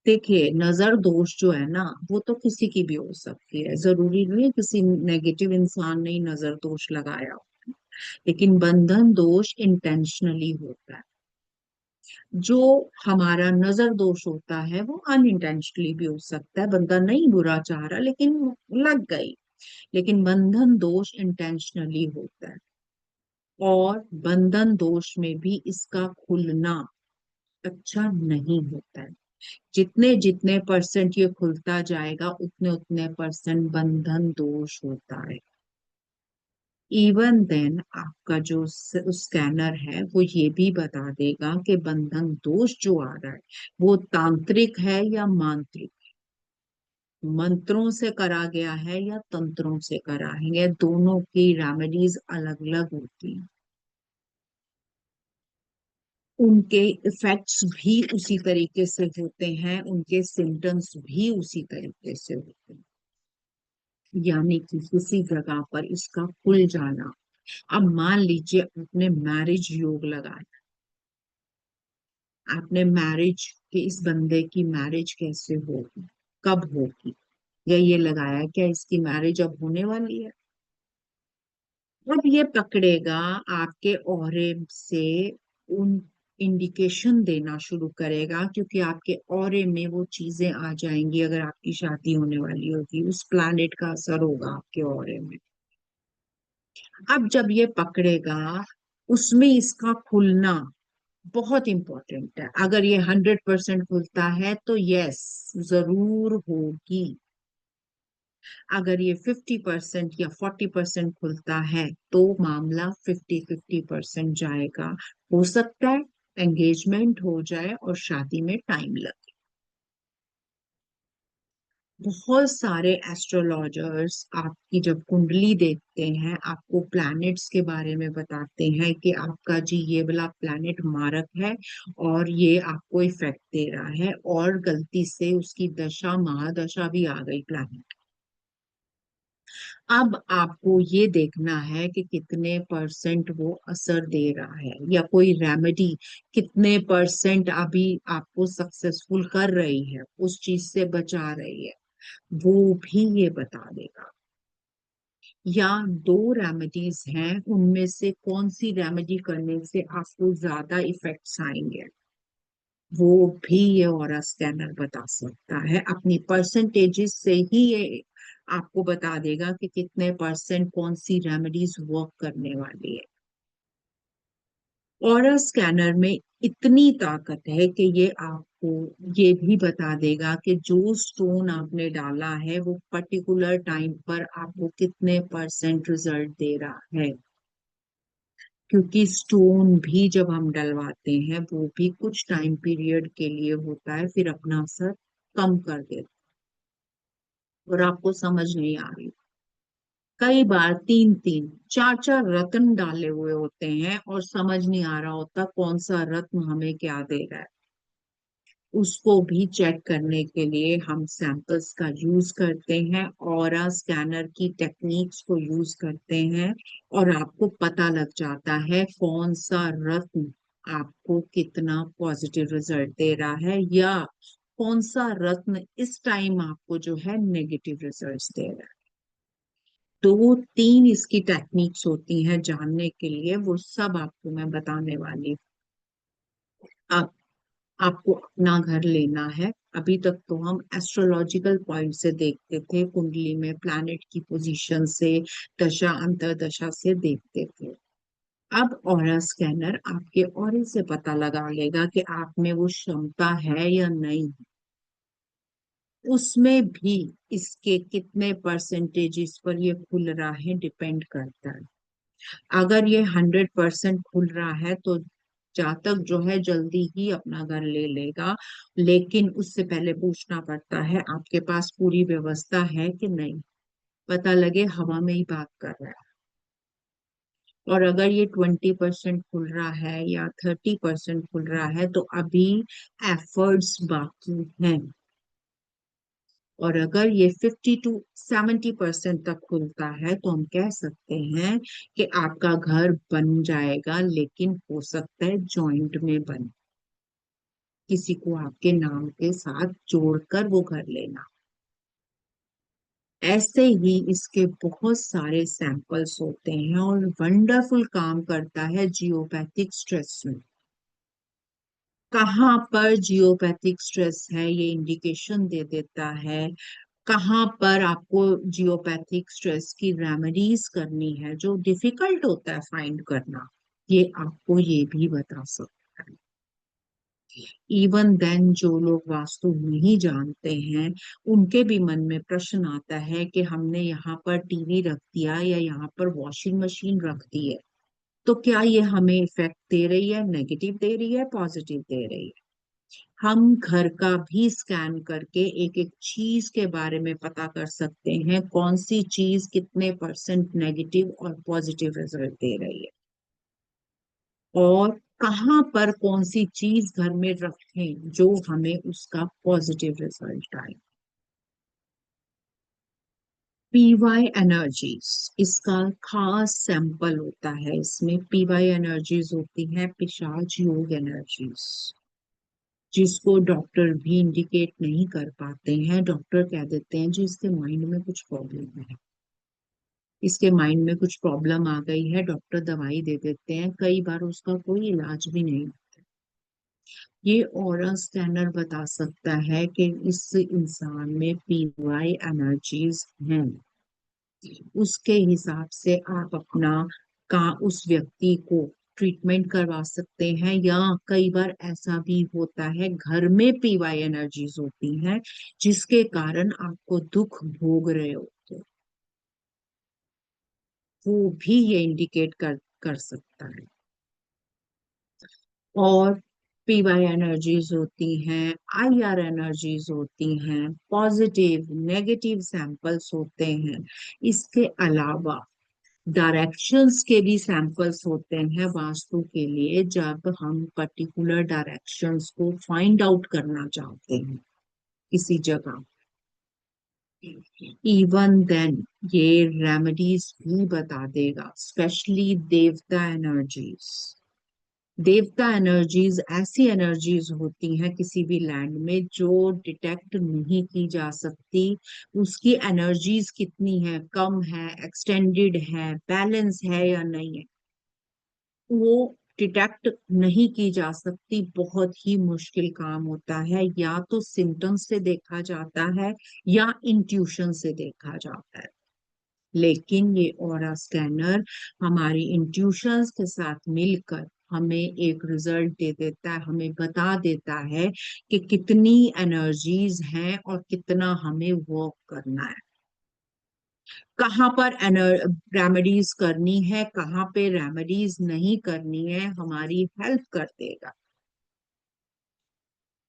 देखिए, नजर दोष जो है ना, वो तो किसी की भी हो सकती है, जरूरी नहीं है किसी नेगेटिव इंसान ने ही नजर दोष लगाया हो। लेकिन बंधन दोष इंटेंशनली होता है। जो हमारा नजर दोष होता है वो अनइंटेंशनली भी हो सकता है, बंदा नहीं बुरा चाह रहा लेकिन लग गई। लेकिन बंधन दोष इंटेंशनली होता है। और बंधन दोष में भी इसका खुलना अच्छा नहीं होता है। जितने जितने परसेंट ये खुलता जाएगा उतने उतने परसेंट बंधन दोष होता है। इवन देन आपका जो स्कैनर है वो ये भी बता देगा कि बंधन दोष जो आ रहा है वो तांत्रिक है या मांत्रिक, मंत्रों से करा गया है या तंत्रों से करा है। ये दोनों की रेमेडीज अलग अलग होती हैं। उनके इफेक्ट्स भी उसी तरीके से होते हैं, उनके सिम्टम्स भी उसी तरीके से होते हैं। यानी कि किसी जगह पर इसका खुल जाना। अब मान लीजिए आपने मैरिज योग लगाया, आपने मैरिज कि इस बंदे की मैरिज कैसे होगी, कब होगी, या ये लगाया क्या इसकी मैरिज अब होने वाली है। अब ये पकड़ेगा आपके ऑरे से, उन इंडिकेशन देना शुरू करेगा, क्योंकि आपके ऑरे में वो चीजें आ जाएंगी। अगर आपकी शादी होने वाली होगी उस प्लैनेट का असर होगा आपके ऑरे में। अब जब ये पकड़ेगा, उसमें इसका खुलना बहुत इंपॉर्टेंट है। अगर ये 100% खुलता है तो यस, जरूर होगी। अगर ये 50% या 40% खुलता है तो मामला 50-50% जाएगा। हो सकता है एंगेजमेंट हो जाए और शादी में टाइम लगे। बहुत सारे एस्ट्रोलॉजर्स आपकी जब कुंडली देखते हैं, आपको प्लैनेट्स के बारे में बताते हैं कि आपका जी ये वाला प्लैनेट मारक है और ये आपको इफेक्ट दे रहा है, और गलती से उसकी दशा महादशा भी आ गई प्लैनेट। अब आपको ये देखना है कि कितने परसेंट वो असर दे रहा है, या कोई रेमेडी कितने परसेंट अभी आपको सक्सेसफुल कर रही है, उस चीज से बचा रही है, वो भी ये बता देगा। या दो रेमेडीज हैं, उनमें से कौन सी रेमेडी करने से आपको ज्यादा इफेक्ट्स आएंगे, वो भी ये ऑरा स्कैनर बता सकता है। अपनी परसेंटेजेस से ही ये आपको बता देगा कि कितने परसेंट कौन सी रेमेडीज वर्क करने वाली है। ऑरा स्कैनर में इतनी ताकत है कि ये आपको ये भी बता देगा कि जो स्टोन आपने डाला है वो पर्टिकुलर टाइम पर आपको कितने परसेंट रिजल्ट दे रहा है। क्योंकि स्टोन भी जब हम डलवाते हैं वो भी कुछ टाइम पीरियड के लिए होता है, फिर अपना असर कम कर देता है और आपको समझ नहीं आ रही। कई बार 3-3 4-4 रत्न डाले हुए होते हैं और समझ नहीं आ रहा होता कौन सा रत्न हमें क्या दे रहा है। उसको भी चेक करने के लिए हम सैंपल्स का यूज करते हैं, ऑरा स्कैनर की टेक्निक्स को यूज करते हैं, और आपको पता लग जाता है कौन सा रत्न आपको कितना पॉजिटिव रिजल्ट दे रहा है, या कौन सा रत्न इस टाइम आपको जो है नेगेटिव रिजल्ट्स दे रहा है। 2-3 इसकी टेक्निक्स होती हैं जानने के लिए, वो सब आपको मैं बताने वाली हूँ। आपको अपना घर लेना है। अभी तक तो हम एस्ट्रोलॉजिकल पॉइंट से देखते थे, कुंडली में प्लैनेट की पोजीशन से, दशा अंतरदशा से देखते थे। अब ऑरा स्कैनर आपके ऑरे से पता लगा लेगा कि आप में वो क्षमता है या नहीं। उसमें भी इसके कितने परसेंटेजेस पर ये खुल रहा है डिपेंड करता है। अगर ये 100% खुल रहा है तो जातक जो है जल्दी ही अपना घर ले लेगा। लेकिन उससे पहले पूछना पड़ता है आपके पास पूरी व्यवस्था है कि नहीं। पता लगे हवा में ही बात कर रहा है। और अगर ये 20% खुल रहा है या 30% खुल रहा है तो अभी एफर्ट्स बाकी हैं। और अगर ये 50 to 70% तक खुलता है तो हम कह सकते हैं कि आपका घर बन जाएगा, लेकिन हो सकता है जॉइंट में बने, किसी को आपके नाम के साथ जोड़कर वो घर लेना। ऐसे ही इसके बहुत सारे सैंपल्स होते हैं और वंडरफुल काम करता है जियोपैथिक स्ट्रेस में। कहाँ पर जियोपैथिक स्ट्रेस है ये इंडिकेशन दे देता है, कहाँ पर आपको जियोपैथिक स्ट्रेस की रेमेडीज करनी है जो डिफिकल्ट होता है फाइंड करना, ये आपको ये भी बता सकता है। इवन देन जो लोग वास्तु नहीं जानते हैं उनके भी मन में प्रश्न आता है कि हमने यहाँ पर टीवी रख दिया या यहाँ पर वॉशिंग मशीन रख दी है, तो क्या ये हमें इफेक्ट दे रही है, नेगेटिव दे रही है, पॉजिटिव दे रही है। हम घर का भी स्कैन करके एक एक चीज के बारे में पता कर सकते हैं कौन सी चीज कितने परसेंट नेगेटिव और पॉजिटिव रिजल्ट दे रही है, और कहाँ पर कौन सी चीज घर में रखें जो हमें उसका पॉजिटिव रिजल्ट आए। पीवाई एनर्जीज इसका खास सैंपल होता है। इसमें पीवाई एनर्जीज होती हैं पिशाच योग एनर्जीज, जिसको डॉक्टर भी इंडिकेट नहीं कर पाते हैं। डॉक्टर कह देते हैं जी इसके माइंड में कुछ प्रॉब्लम है, इसके माइंड में कुछ प्रॉब्लम आ गई है, डॉक्टर दवाई दे देते हैं, कई बार उसका कोई इलाज भी नहीं। ये ऑरा स्कैनर बता सकता है कि इस इंसान में पीवाई एनर्जीज हैं। उसके हिसाब से आप अपना का उस व्यक्ति को ट्रीटमेंट करवा सकते हैं, या कई बार ऐसा भी होता है घर में पीवाई एनर्जीज होती हैं जिसके कारण आपको दुख भोग रहे होते हैं, वो भी ये इंडिकेट कर सकता है। और पीवाई एनर्जीज होती हैं, आईआर एनर्जीज होती हैं, पॉजिटिव नेगेटिव सैंपल्स होते हैं। इसके अलावा डायरेक्शंस के भी सैंपल्स होते हैं वास्तु के लिए, जब हम पर्टिकुलर डायरेक्शंस को फाइंड आउट करना चाहते हैं किसी जगह। इवन देन ये रेमेडीज भी बता देगा, स्पेशली देवता एनर्जीज। देवता एनर्जीज ऐसी एनर्जीज होती हैं किसी भी लैंड में जो डिटेक्ट नहीं की जा सकती। उसकी एनर्जीज कितनी है, कम है, एक्सटेंडेड है, बैलेंस है या नहीं है, वो डिटेक्ट नहीं की जा सकती। बहुत ही मुश्किल काम होता है, या तो सिम्टम्स से देखा जाता है या इंट्यूशन से देखा जाता है। लेकिन ये ऑरा स्कैनर हमारी इंट्यूशंस के साथ मिलकर हमें एक रिजल्ट दे देता है, हमें बता देता है कि कितनी एनर्जीज हैं और कितना हमें वर्क करना है, कहाँ पर रेमेडीज करनी है, कहाँ पे रेमेडीज नहीं करनी है, हमारी हेल्प कर देगा।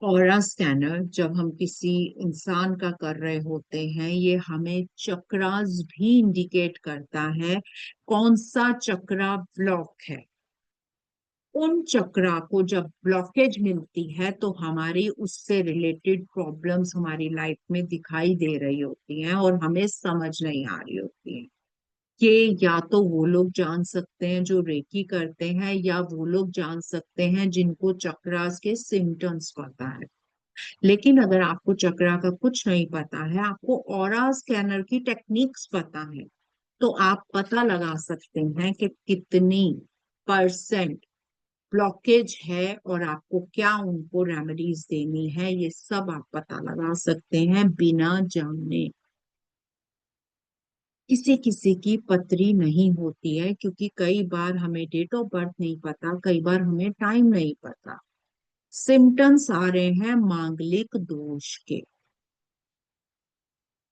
ऑरा स्कैनर जब हम किसी इंसान का कर रहे होते हैं ये हमें चक्रास भी इंडिकेट करता है, कौन सा चक्रा ब्लॉक है। उन चक्रा को जब ब्लॉकेज मिलती है तो हमारी उससे रिलेटेड प्रॉब्लम्स हमारी लाइफ में दिखाई दे रही होती हैं और हमें समझ नहीं आ रही होती हैं। ये या तो वो लोग जान सकते हैं जो रेकी करते हैं, या वो लोग जान सकते हैं जिनको चक्रास के सिम्टम्स पता है। लेकिन अगर आपको चक्रा का कुछ नहीं पता है, आपको ऑरा स्कैनर की टेक्निक्स पता है, तो आप पता लगा सकते हैं कि कितनी परसेंट ब्लॉकेज है और आपको क्या उनको रेमेडीज देनी है, ये सब आप पता लगा सकते हैं बिना जाने। किसी किसी की पत्री नहीं होती है क्योंकि कई बार हमें डेट ऑफ बर्थ नहीं पता, कई बार हमें टाइम नहीं पता। सिम्टम्स आ रहे हैं मांगलिक दोष के।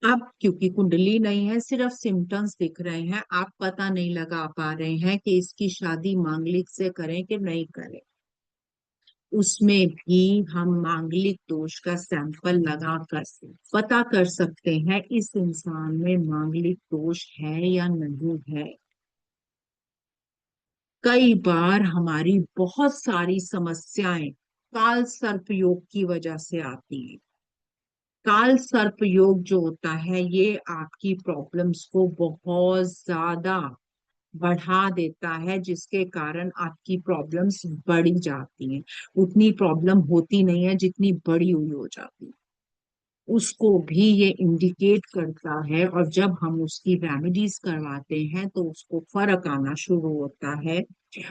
अब क्योंकि कुंडली नहीं है, सिर्फ सिम्टम्स दिख रहे हैं, आप पता नहीं लगा पा रहे हैं कि इसकी शादी मांगलिक से करें कि नहीं करें। उसमें भी हम मांगलिक दोष का सैंपल लगा कर पता कर सकते हैं इस इंसान में मांगलिक दोष है या नहीं है। कई बार हमारी बहुत सारी समस्याएं काल सर्प योग की वजह से आती है। काल सर्प योग जो होता है ये आपकी प्रॉब्लम्स को बहुत ज्यादा बढ़ा देता है, जिसके कारण आपकी प्रॉब्लम्स बढ़ी जाती हैं। उतनी प्रॉब्लम होती नहीं है जितनी बड़ी हुई हो जाती है, उसको भी ये इंडिकेट करता है। और जब हम उसकी रेमेडीज करवाते हैं तो उसको फर्क आना शुरू होता है।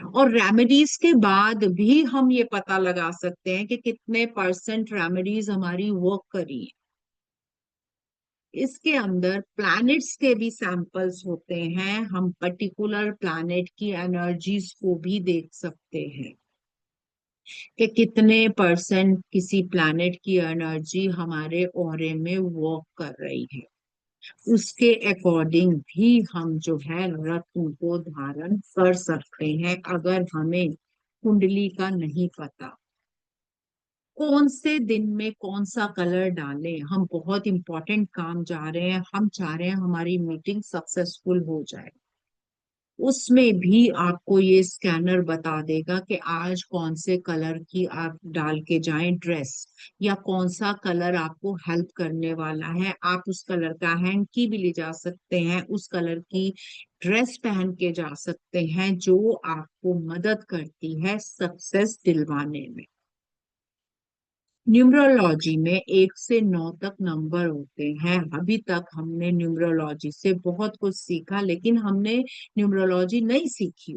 और रेमेडीज के बाद भी हम ये पता लगा सकते हैं कि कितने परसेंट रेमेडीज हमारी वर्क करी है। इसके अंदर प्लैनेट्स के भी सैंपल्स होते हैं, हम पर्टिकुलर प्लैनेट की एनर्जीज को भी देख सकते हैं कि कितने परसेंट किसी प्लैनेट की एनर्जी हमारे ऑरे में वर्क कर रही है। उसके अकॉर्डिंग भी हम जो है रत्न को धारण कर सकते हैं। अगर हमें कुंडली का नहीं पता कौन से दिन में कौन सा कलर डालें, हम बहुत इंपॉर्टेंट काम जा रहे हैं, हम चाह रहे हैं हमारी मीटिंग सक्सेसफुल हो जाए, उसमें भी आपको ये स्कैनर बता देगा कि आज कौन से कलर की आप डाल के जाएं ड्रेस, या कौन सा कलर आपको हेल्प करने वाला है। आप उस कलर का हैंड की भी ले जा सकते हैं, उस कलर की ड्रेस पहन के जा सकते हैं जो आपको मदद करती है सक्सेस दिलवाने में। न्यूमरोलॉजी में 1 से 9 तक नंबर होते हैं। अभी तक हमने न्यूमरोलॉजी से बहुत कुछ सीखा, लेकिन हमने न्यूमरोलॉजी नहीं सीखी।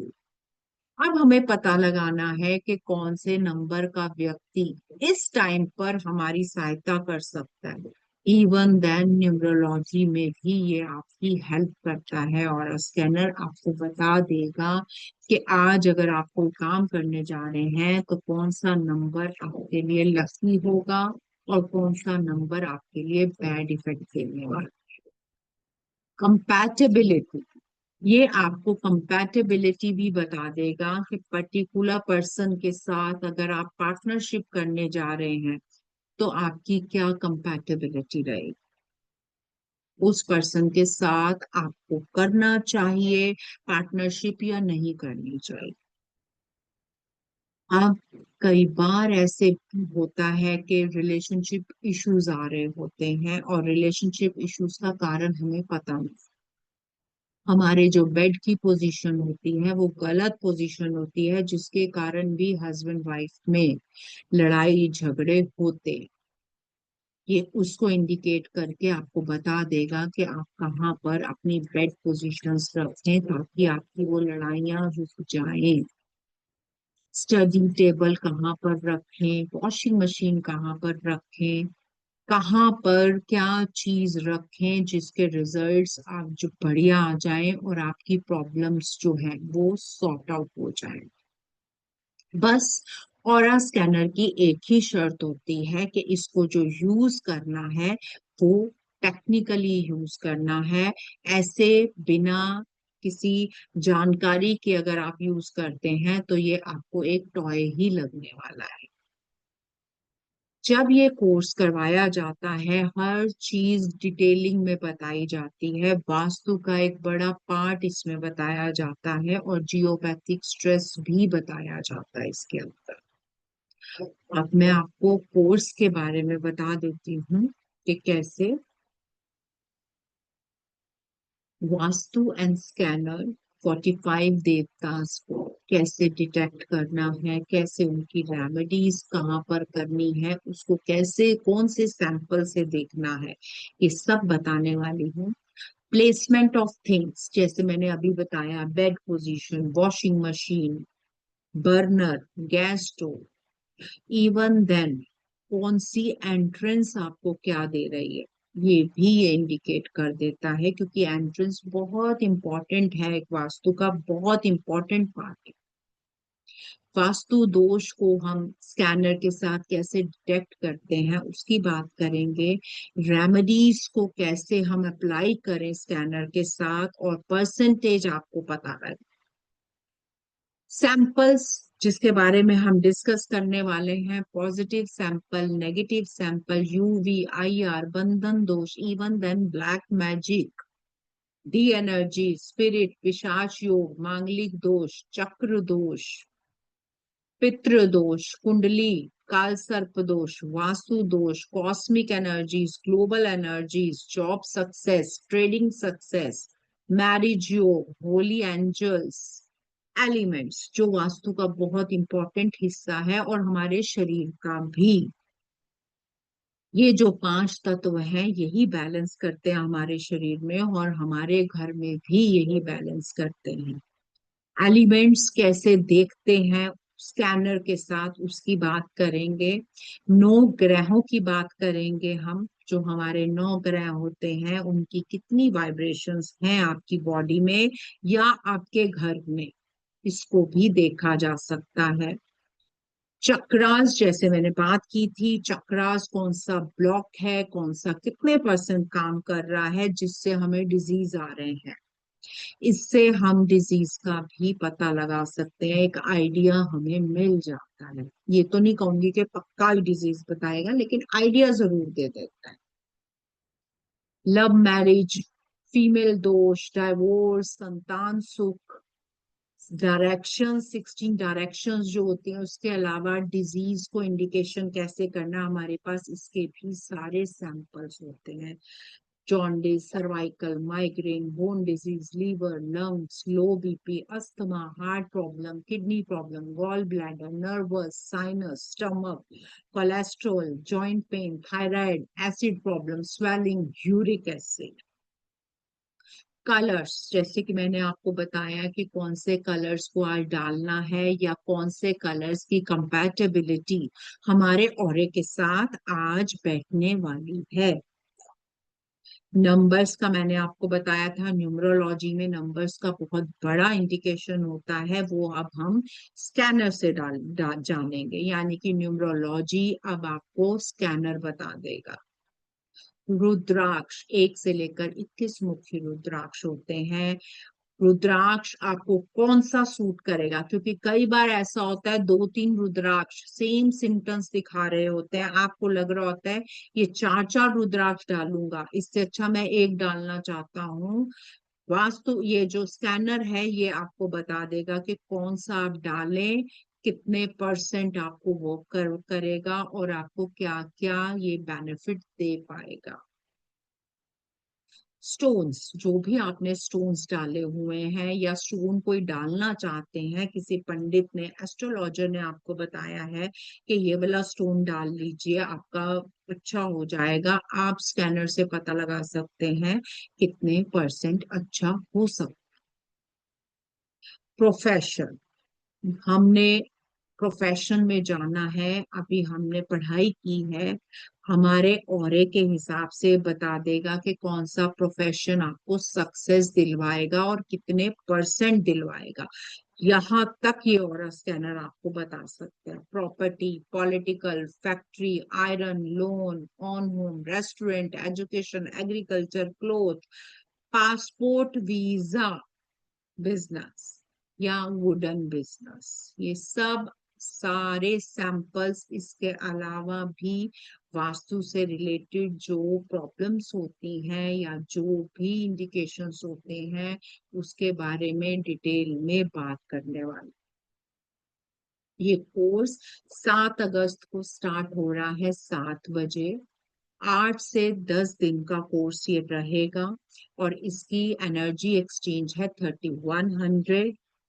अब हमें पता लगाना है कि कौन से नंबर का व्यक्ति इस टाइम पर हमारी सहायता कर सकता है। इवन देन न्यूमरोलॉजी में भी ये आपकी हेल्प करता है, और स्कैनर आपको बता देगा कि आज अगर आप कोई काम करने जा रहे हैं तो कौन सा नंबर आपके लिए लकी होगा और कौन सा नंबर आपके लिए बैड इफेक्ट देने वाला। कंपैटिबिलिटी, ये आपको कंपैटिबिलिटी भी बता देगा कि पर्टिकुलर पर्सन के साथ अगर आप पार्टनरशिप करने जा रहे हैं तो आपकी क्या कंपैटिबिलिटी रहेगी, उस पर्सन के साथ आपको करना चाहिए पार्टनरशिप या नहीं करनी चाहिए। अब कई बार ऐसे होता है कि रिलेशनशिप इश्यूज आ रहे होते हैं और रिलेशनशिप इश्यूज का कारण हमें पता नहीं। हमारे जो बेड की पोजीशन होती है वो गलत पोजीशन होती है, जिसके कारण भी हस्बैंड वाइफ में लड़ाई झगड़े होते हैं। ये उसको इंडिकेट करके आपको बता देगा कि आप कहाँ पर अपनी बेड पोजीशंस रखें ताकि आपकी वो लड़ाइयाँ रुक जाएं। स्टडी टेबल कहाँ पर रखें, वॉशिंग मशीन कहाँ पर रखें, कहाँ पर क्या चीज रखें जिसके रिजल्ट्स आप जो बढ़िया आ जाए और आपकी प्रॉब्लम्स जो है वो सॉर्ट आउट हो जाए। बस ऑरा स्कैनर की एक ही शर्त होती है कि इसको जो यूज करना है वो टेक्निकली यूज करना है। ऐसे बिना किसी जानकारी के अगर आप यूज करते हैं तो ये आपको एक टॉय ही लगने वाला है। जब ये कोर्स करवाया जाता है हर चीज डिटेलिंग में बताई जाती है, वास्तु का एक बड़ा पार्ट इसमें बताया जाता है और जियोपैथिक स्ट्रेस भी बताया जाता है इसके अंदर। अब मैं आपको कोर्स के बारे में बता देती हूँ कि कैसे वास्तु एंड स्कैनर 45 देवतास को कैसे डिटेक्ट करना है, कैसे उनकी रेमेडीज कहाँ पर करनी है, उसको कैसे कौन से सैंपल से देखना है, ये सब बताने वाली हूँ। प्लेसमेंट ऑफ थिंग्स, जैसे मैंने अभी बताया, bed position, washing machine, burner, gas stove, even then कौन सी एंट्रेंस आपको क्या दे रही है, ये भी ये इंडिकेट कर देता है, क्योंकि एंट्रेंस बहुत इंपॉर्टेंट है, एक वास्तु का बहुत इंपॉर्टेंट पार्ट है। वास्तु दोष को हम स्कैनर के साथ कैसे डिटेक्ट करते हैं उसकी बात करेंगे। रेमेडीज को कैसे हम अप्लाई करें स्कैनर के साथ और परसेंटेज आपको पता रहे। सैंपल्स जिसके बारे में हम डिस्कस करने वाले हैं, positive sample, negative sample, UV, IR, बंधन दोष, even then black magic, D energy, spirit, पिशाच योग, मांगलिक दोष, चक्र दोष, पितृ दोष, कुंडली, काल सर्प दोष, वास्तु दोष, cosmic energies, global energies, job success, trading success, marriage योग, होली एंजल्स, एलिमेंट्स जो वास्तु का बहुत इंपॉर्टेंट हिस्सा है और हमारे शरीर का भी। ये जो पांच तत्व हैं यही बैलेंस करते हैं हमारे शरीर में, और हमारे घर में भी यही बैलेंस करते हैं। एलिमेंट्स कैसे देखते हैं स्कैनर के साथ, उसकी बात करेंगे। नौ ग्रहों की बात करेंगे हम, जो हमारे नौ ग्रह होते हैं उनकी कितनी वाइब्रेशंस हैं आपकी बॉडी में या आपके घर में, इसको भी देखा जा सकता है। चक्रास जैसे मैंने बात की थी, चक्रास कौन सा ब्लॉक है, कौन सा कितने परसेंट काम कर रहा है जिससे हमें डिजीज आ रहे हैं, इससे हम डिजीज का भी पता लगा सकते हैं, एक आइडिया हमें मिल जाता है। ये तो नहीं कहूंगी कि पक्का ही डिजीज बताएगा, लेकिन आइडिया जरूर दे देता है। लव मैरिज, फीमेल दोष, डाइवोर्स, संतान सुख, डायरेक्शन, 16 डायरेक्शंस जो होती हैं, उसके अलावा डिजीज को इंडिकेशन कैसे करना हमारे पास, इसके भी सारे सैंपल्स होते हैं। Jaundice, cervical, migraine, bone disease, liver, lungs, low BP, asthma, heart problem, kidney problem, gall bladder, nervous, sinus, stomach, cholesterol, joint pain, thyroid, acid problem, swelling, uric acid. Colours, जैसे कि मैंने आपको बताया कि कौन से कलर्स को आज डालना है या कौन से कलर्स की कंपैटिबिलिटी हमारे ऑरे के साथ आज बैठने वाली है। नंबर्स का मैंने आपको बताया था, न्यूमरोलॉजी में नंबर्स का बहुत बड़ा इंडिकेशन होता है, वो अब हम स्कैनर से जानेंगे, यानी कि न्यूमरोलॉजी अब आपको स्कैनर बता देगा। रुद्राक्ष, 1 से लेकर 21 मुख्य रुद्राक्ष होते हैं। रुद्राक्ष आपको कौन सा सूट करेगा, क्योंकि कई बार ऐसा होता है 2-3 रुद्राक्ष सेम सिम्टम्स दिखा रहे होते हैं, आपको लग रहा होता है ये 4-4 रुद्राक्ष डालूंगा, इससे अच्छा मैं एक डालना चाहता हूँ। वास्तु ये जो स्कैनर है ये आपको बता देगा कि कौन सा आप डालें, कितने परसेंट आपको वो करेगा और आपको क्या क्या ये बेनिफिट दे पाएगा। स्टोन्स, जो भी आपने स्टोन्स डाले हुए हैं या स्टोन कोई डालना चाहते हैं, किसी पंडित ने, एस्ट्रोलॉजर ने आपको बताया है कि ये वाला स्टोन डाल लीजिए आपका अच्छा हो जाएगा, आप स्कैनर से पता लगा सकते हैं कितने परसेंट अच्छा हो सकता। प्रोफेशन, हमने प्रोफेशन में जाना है, अभी हमने पढ़ाई की है, हमारे ऑरे के हिसाब से बता देगा कि कौन सा प्रोफेशन आपको सक्सेस दिलवाएगा और कितने परसेंट दिलवाएगा। यहाँ तक ये ऑरा स्कैनर आपको बता सकता है। Property, political, factory, iron, loan, on home, restaurant, education, agriculture, cloth, passport, visa, business या वुडन बिजनेस, ये सब सारे सैंपल्स, इसके अलावा भी वास्तु से रिलेटेड जो प्रॉब्लम्स होती हैं या जो भी इंडिकेशंस होते हैं उसके बारे में डिटेल में बात करने वाले। ये कोर्स 7 अगस्त को स्टार्ट हो रहा है 7 बजे। 8 से 10 दिन का कोर्स ये रहेगा और इसकी एनर्जी एक्सचेंज है 3100।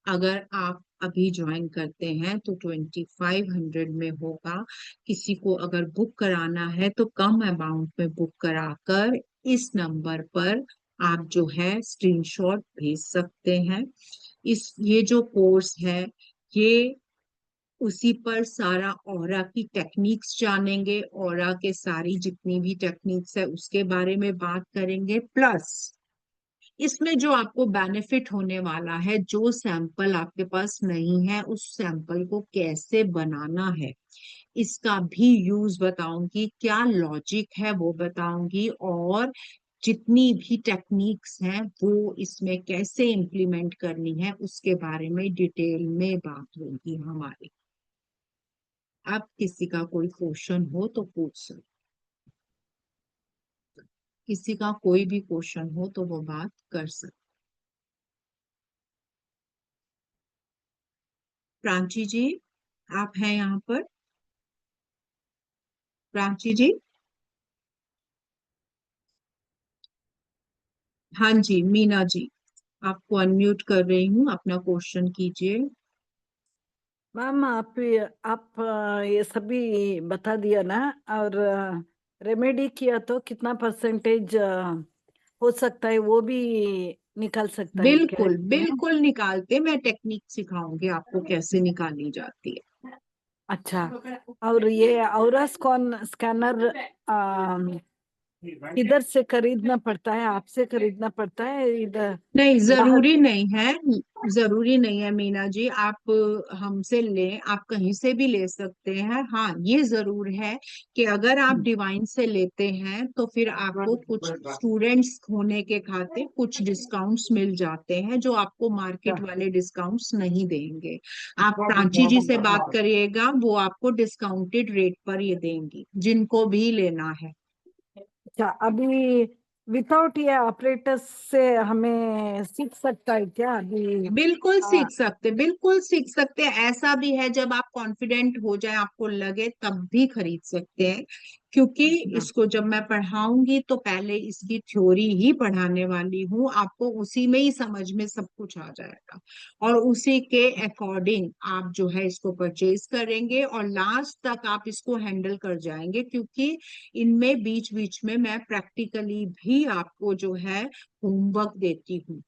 अगर आप अभी ज्वाइन करते हैं तो 2500 में होगा। किसी को अगर बुक कराना है तो कम अमाउंट में बुक कराकर इस नंबर पर आप जो है स्क्रीनशॉट भेज सकते हैं। इस ये जो कोर्स है ये उसी पर सारा ऑरा की टेक्निक्स जानेंगे, ऑरा के सारी जितनी भी टेक्निक्स है उसके बारे में बात करेंगे। प्लस इसमें जो आपको बेनिफिट होने वाला है, जो सैंपल आपके पास नहीं है उस सैंपल को कैसे बनाना है इसका भी यूज बताऊंगी, क्या लॉजिक है वो बताऊंगी, और जितनी भी टेक्निक्स हैं वो इसमें कैसे इम्प्लीमेंट करनी है उसके बारे में डिटेल में बात होगी हमारी। अब किसी का कोई क्वेश्चन हो तो पूछ सकते। किसी का कोई भी क्वेश्चन हो तो वो बात कर सकते। प्राची जी, आप हैं यहाँ पर? प्राची जी। हाँ जी, मीना जी, आपको अनम्यूट कर रही हूँ, अपना क्वेश्चन कीजिए। मैम आप ये सभी बता दिया ना। और रेमेडी किया तो कितना परसेंटेज हो सकता है वो भी निकाल सकता है क्या बिल्कुल इसमें? बिल्कुल निकालते, मैं टेक्निक सिखाऊंगी आपको कैसे निकाली जाती है। अच्छा। और ये औरस कौन स्कैनर इधर से खरीदना पड़ता है, आपसे खरीदना पड़ता है इधर नहीं, बाहर जरूरी से? नहीं है। जरूरी नहीं है मीना जी, आप हमसे लें, आप कहीं से भी ले सकते हैं। हाँ, ये जरूर है कि अगर आप हम्म, डिवाइन से लेते हैं तो फिर आपको कुछ स्टूडेंट्स होने के खातिर कुछ डिस्काउंट्स मिल जाते हैं जो आपको अच्छा। मार्केट वाले डिस्काउंट्स नहीं देंगे। आप प्राची जी से बात करिएगा, वो आपको डिस्काउंटेड रेट पर ये देंगी जिनको भी लेना है। अच्छा, अभी विदाउट ये ऑपरेटर्स से हमें सीख सकता है क्या अभी? बिल्कुल आ, सीख सकते, बिल्कुल सीख सकते हैं। ऐसा भी है जब आप कॉन्फिडेंट हो जाए, आपको लगे, तब भी खरीद सकते हैं। क्योंकि अच्छा। इसको जब मैं पढ़ाऊंगी तो पहले इसकी थ्योरी ही पढ़ाने वाली हूँ, आपको उसी में ही समझ में सब कुछ आ जाएगा। और उसी के अकॉर्डिंग आप जो है इसको परचेज करेंगे और लास्ट तक आप इसको हैंडल कर जाएंगे। क्योंकि इनमें बीच बीच में मैं प्रैक्टिकली भी आपको जो है होमवर्क देती हूँ,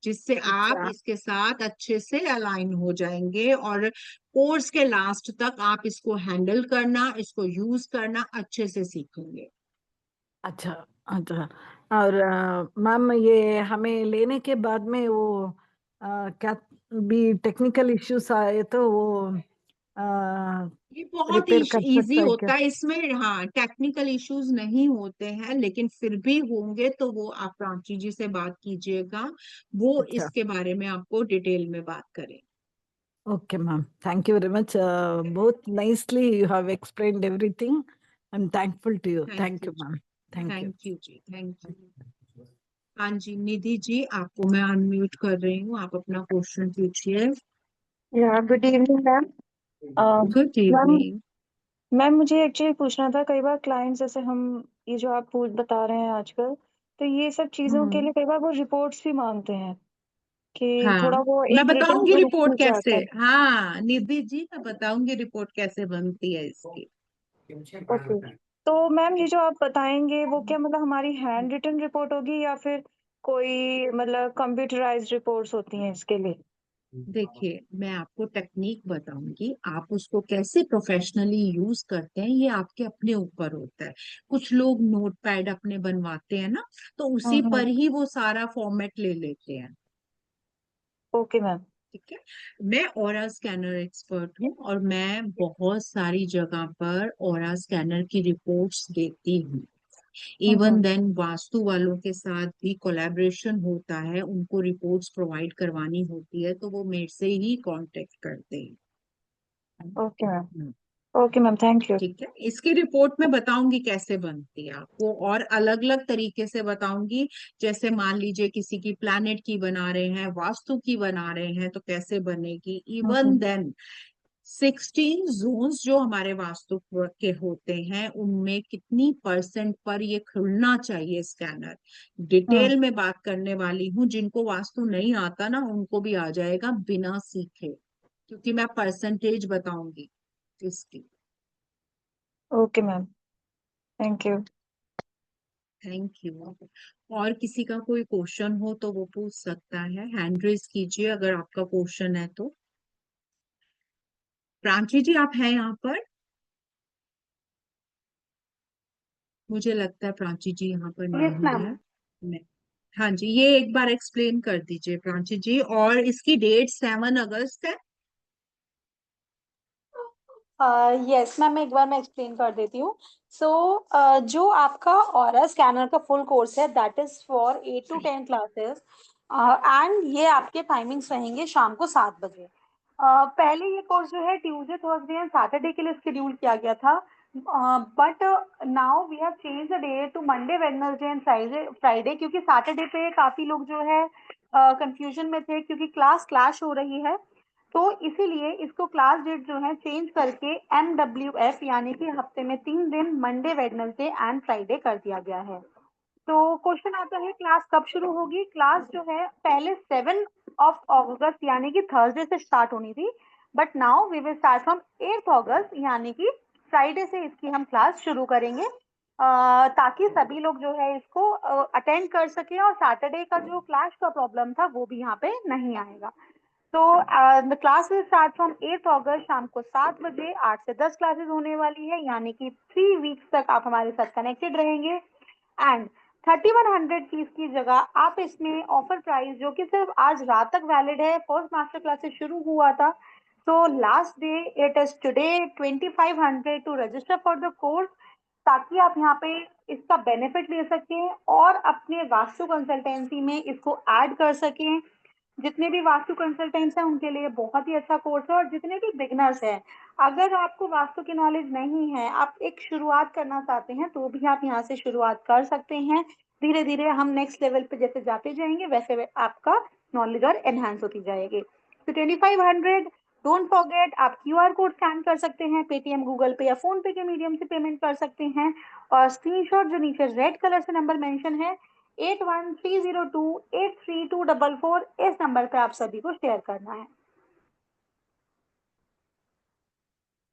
जिससे आप अच्छा। इसके साथ अच्छे से अलाइन हो जाएंगे और कोर्स के लास्ट तक आप इसको हैंडल करना, इसको यूज करना अच्छे से सीखेंगे। अच्छा। अच्छा। और मैम ये हमें लेने के बाद में वो क्या भी टेक्निकल इश्यूज आए तो वो ये बहुत रिपेयर कर इजी सकता है क्या? होता है इसमें। हाँ, टेक्निकल इश्यूज नहीं होते हैं, लेकिन फिर भी होंगे तो वो आप प्राची जी से बात कीजिएगा, वो अच्छा। इसके बारे में आपको डिटेल में बात करें। Okay ma'am, thank you very much. बहुत nicely you have explained everything. I am thankful to you. Thank thank you you ji. Ma'am. Thank you. Thank you ji, thank you. हाँ जी, निधि जी, आपको मैं अनम्यूट कर रही हूँ, आप अपना क्वेश्चन पूछिए। या good evening ma'am. Good ma'am evening. Ma'am मुझे एक्चुअली पूछना था, कई बार क्लाइंट्स जैसे हम ये जो आप पूछ बता रहे हैं आजकल, तो ये सब चीज़ों के हम्म। लिए कई बार वो रिपोर्ट्स भी मांगते हैं कि हाँ, थोड़ा वो मैं एक रिटर्न बताऊंगी प्रूफ रिपोर्ट भी कैसे। चाहते हैं। हाँ निधि जी, मैं बताऊंगी रिपोर्ट कैसे बनती है इसकी। ओके। तो मैम ये जो आप बताएंगे वो क्या मतलब हमारी हैंड रिटन रिपोर्ट होगी या फिर कोई मतलब कंप्यूटराइज्ड रिपोर्ट्स होती हैं इसके लिए? देखिए, मैं आपको टेक्निक बताऊंगी, आप उसको कैसे प्रोफेशनली यूज करते हैं ये आपके अपने ऊपर होता है। कुछ लोग नोट पैड अपने बनवाते हैं ना, तो उसी हम्म। पर ही वो सारा फॉर्मेट ले लेते हैं। Okay ma'am. ठीक है। मैं ऑरा स्कैनर एक्सपर्ट हूँ और मैं बहुत सारी जगह पर ऑरा स्कैनर की रिपोर्ट्स देती हूँ। इवन हम्म। देन वास्तु वालों के साथ भी कोलैबोरेशन होता है, उनको रिपोर्ट्स प्रोवाइड करवानी होती है तो वो मेरे से ही कांटेक्ट करते हैं। Okay ma'am. Hmm, okay ma'am, thank you. ठीक है। इसकी रिपोर्ट में बताऊंगी कैसे बनती है आपको, और अलग अलग तरीके से बताऊंगी। जैसे मान लीजिए किसी की प्लैनेट की बना रहे हैं, वास्तु की बना रहे हैं, तो कैसे बनेगी। इवन हम्म। देन 16 जोन्स जो हमारे वास्तु के होते हैं, उनमें कितनी परसेंट पर ये खुलना चाहिए स्कैनर, हम्म। डिटेल में बात करने वाली हूँ। जिनको वास्तु नहीं आता ना, उनको भी आ जाएगा बिना सीखे, क्योंकि मैं परसेंटेज बताऊंगी इसकी। Okay ma'am, thank you. Thank you. और किसी का कोई क्वेश्चन हो तो वो पूछ सकता है, हैंड रेज कीजिए अगर आपका क्वेश्चन है तो। प्राची जी, आप हैं यहाँ पर? मुझे लगता है प्राची जी यहाँ पर यस नहीं मैम। है। मैं, हाँ जी, ये एक बार एक्सप्लेन कर दीजिए प्राची जी। और इसकी डेट 7 अगस्त है। यस मैम, एक बार मैं एक्सप्लेन कर देती हूँ। सो जो आपका ऑरा स्कैनर का फुल कोर्स है that is for 8 to 10 classes, and ये आपके टाइमिंग्स रहेंगे शाम को 7 बजे। पहले ये कोर्स जो है ट्यूसडे थर्सडे एंड सैटरडे के लिए शेड्यूल किया गया था, but now we have change the day to Monday, Wednesday and Friday, क्योंकि सैटरडे पे काफी लोग जो है कंफ्यूजन में थे क्योंकि क्लाश हो रही है, तो इसीलिए इसको क्लास डेट जो है चेंज करके MWF यानी कि हफ्ते में 3 दिन मंडे, वेडनेसडे एंड फ्राइडे कर दिया गया है। तो क्वेश्चन आता है क्लास कब शुरू होगी? क्लास जो है पहले 7 अगस्त यानी कि थर्सडे से स्टार्ट होनी थी, but now we will start from 8 August यानी कि फ्राइडे से इसकी हम क्लास शुरू करेंगे, ताकि सभी लोग जो है इसको अटेंड कर सके और सैटरडे का जो क्लास का प्रॉब्लम था वो भी यहाँ पे नहीं आएगा। तो the class will start from 8 अगस्त शाम को 7 बजे। 8 से 10 क्लासेस होने वाली है, यानी कि 3 वीक्स तक आप हमारे साथ कनेक्टेड रहेंगे। एंड 3100 फीस की जगह आप इसमें ऑफर प्राइस जो कि सिर्फ आज रात तक वैलिड है, फर्स्ट मास्टर क्लासेस शुरू हुआ था, तो last day it is today 2500 to register for the course, ताकि आप यहाँ पे इसका बेनिफिट ले सकें और अपने वास्तु कंसल्टेंसी में इसको ऐड कर सकें। जितने भी वास्तु कंसल्टेंट्स हैं उनके लिए बहुत ही अच्छा कोर्स है, और जितने भी बिगनर्स हैं, अगर आपको वास्तु की नॉलेज नहीं है, आप एक शुरुआत करना चाहते हैं, तो भी आप यहाँ से शुरुआत कर सकते हैं। धीरे धीरे हम नेक्स्ट लेवल पे जैसे जाते जाएंगे वैसे आपका नॉलेज और एनहांस होती जाएगी। तो 2500, डोंट फॉरगेट, आप QR कोड स्कैन कर सकते हैं, पेटीएम, गूगल पे या फोन पे के मीडियम से पेमेंट कर सकते हैं, और स्क्रीनशॉट जो नीचे रेड कलर से नंबर मेंशन है 8130283244, इस नंबर पे आप सभी को शेयर करना है।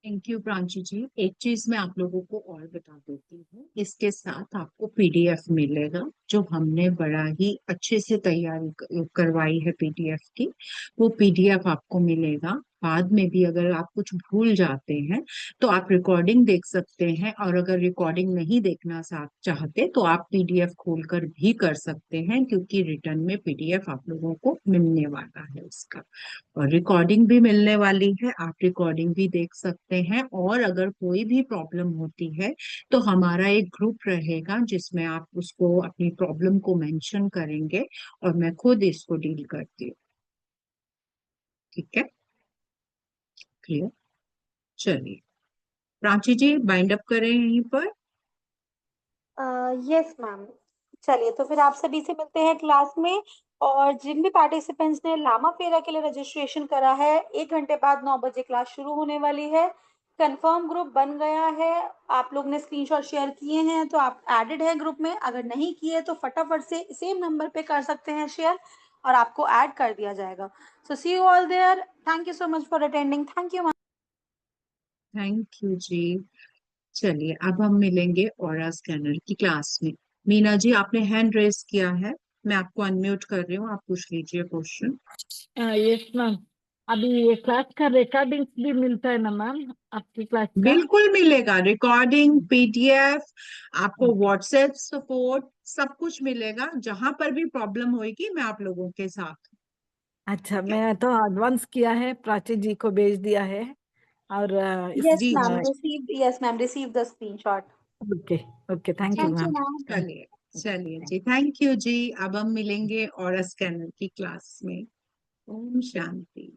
थैंक यू प्रांशु जी। एक चीज मैं आप लोगों को और बता देती हूँ, इसके साथ आपको PDF मिलेगा जो हमने बड़ा ही अच्छे से तैयारी करवाई है PDF की। वो PDF आपको मिलेगा। बाद में भी अगर आप कुछ भूल जाते हैं तो आप रिकॉर्डिंग देख सकते हैं, और अगर रिकॉर्डिंग नहीं देखना चाहते तो आप PDF खोलकर भी कर सकते हैं, क्योंकि रिटर्न में PDF आप लोगों को मिलने वाला है उसका, और रिकॉर्डिंग भी मिलने वाली है। आप रिकॉर्डिंग भी देख सकते हैं, और अगर कोई भी प्रॉब्लम होती है तो हमारा एक ग्रुप रहेगा जिसमें आप उसको अपनी प्रॉब्लम को मेंशन करेंगे, और मैं खुद इसको डील करती हूँ। ठीक है, क्लियर? चलिए प्राची जी, बाइंड अप करें यहीं पर। यस मैम, चलिए तो फिर आप सभी से मिलते हैं क्लास में। और जिन भी पार्टिसिपेंट्स ने लामा फेरा के लिए रजिस्ट्रेशन करा है, 1 घंटे बाद 9 बजे क्लास शुरू होने वाली है। कंफर्म ग्रुप बन गया है, आप लोग ने स्क्रीनशॉट शेयर किए हैं तो आप एडेड है ग्रुप में, अगर नहीं किए तो फटाफट से सेम नंबर पे कर सकते हैं शेयर, और आपको ऐड कर दिया जाएगा। So see you all there, thank you so much for attending, thank you. Thank you जी। चलिए अब हम मिलेंगे ऑरा स्कैनर की क्लास में। मीना जी, आपने हैंड रेस किया है, मैं आपको अनम्यूट कर रही हूँ, आप पूछ लीजिए क्वेश्चन। यस मैम, अभी ये क्लास का रिकॉर्डिंग भी मिलता है ना मैम, आपकी क्लास का? बिल्कुल मिलेगा, रिकॉर्डिंग, PDF, आपको व्हाट्सएप सपोर्ट, सब कुछ मिलेगा। जहां पर भी प्रॉब्लम होगी मैं आप लोगों के साथ हूँ। अच्छा, ठीक है? मैं तो एडवांस किया है, प्राची जी को भेज दिया है। और इस यस जी मैम, जी। Received, yes ma'am, receive the screenshot. Okay okay, thank जी you thank you ma'am. Ma'am. चलिए, चलिए जी, थैंक यू जी। अब हम मिलेंगे और स्कैनर की क्लास में। ओम शांति।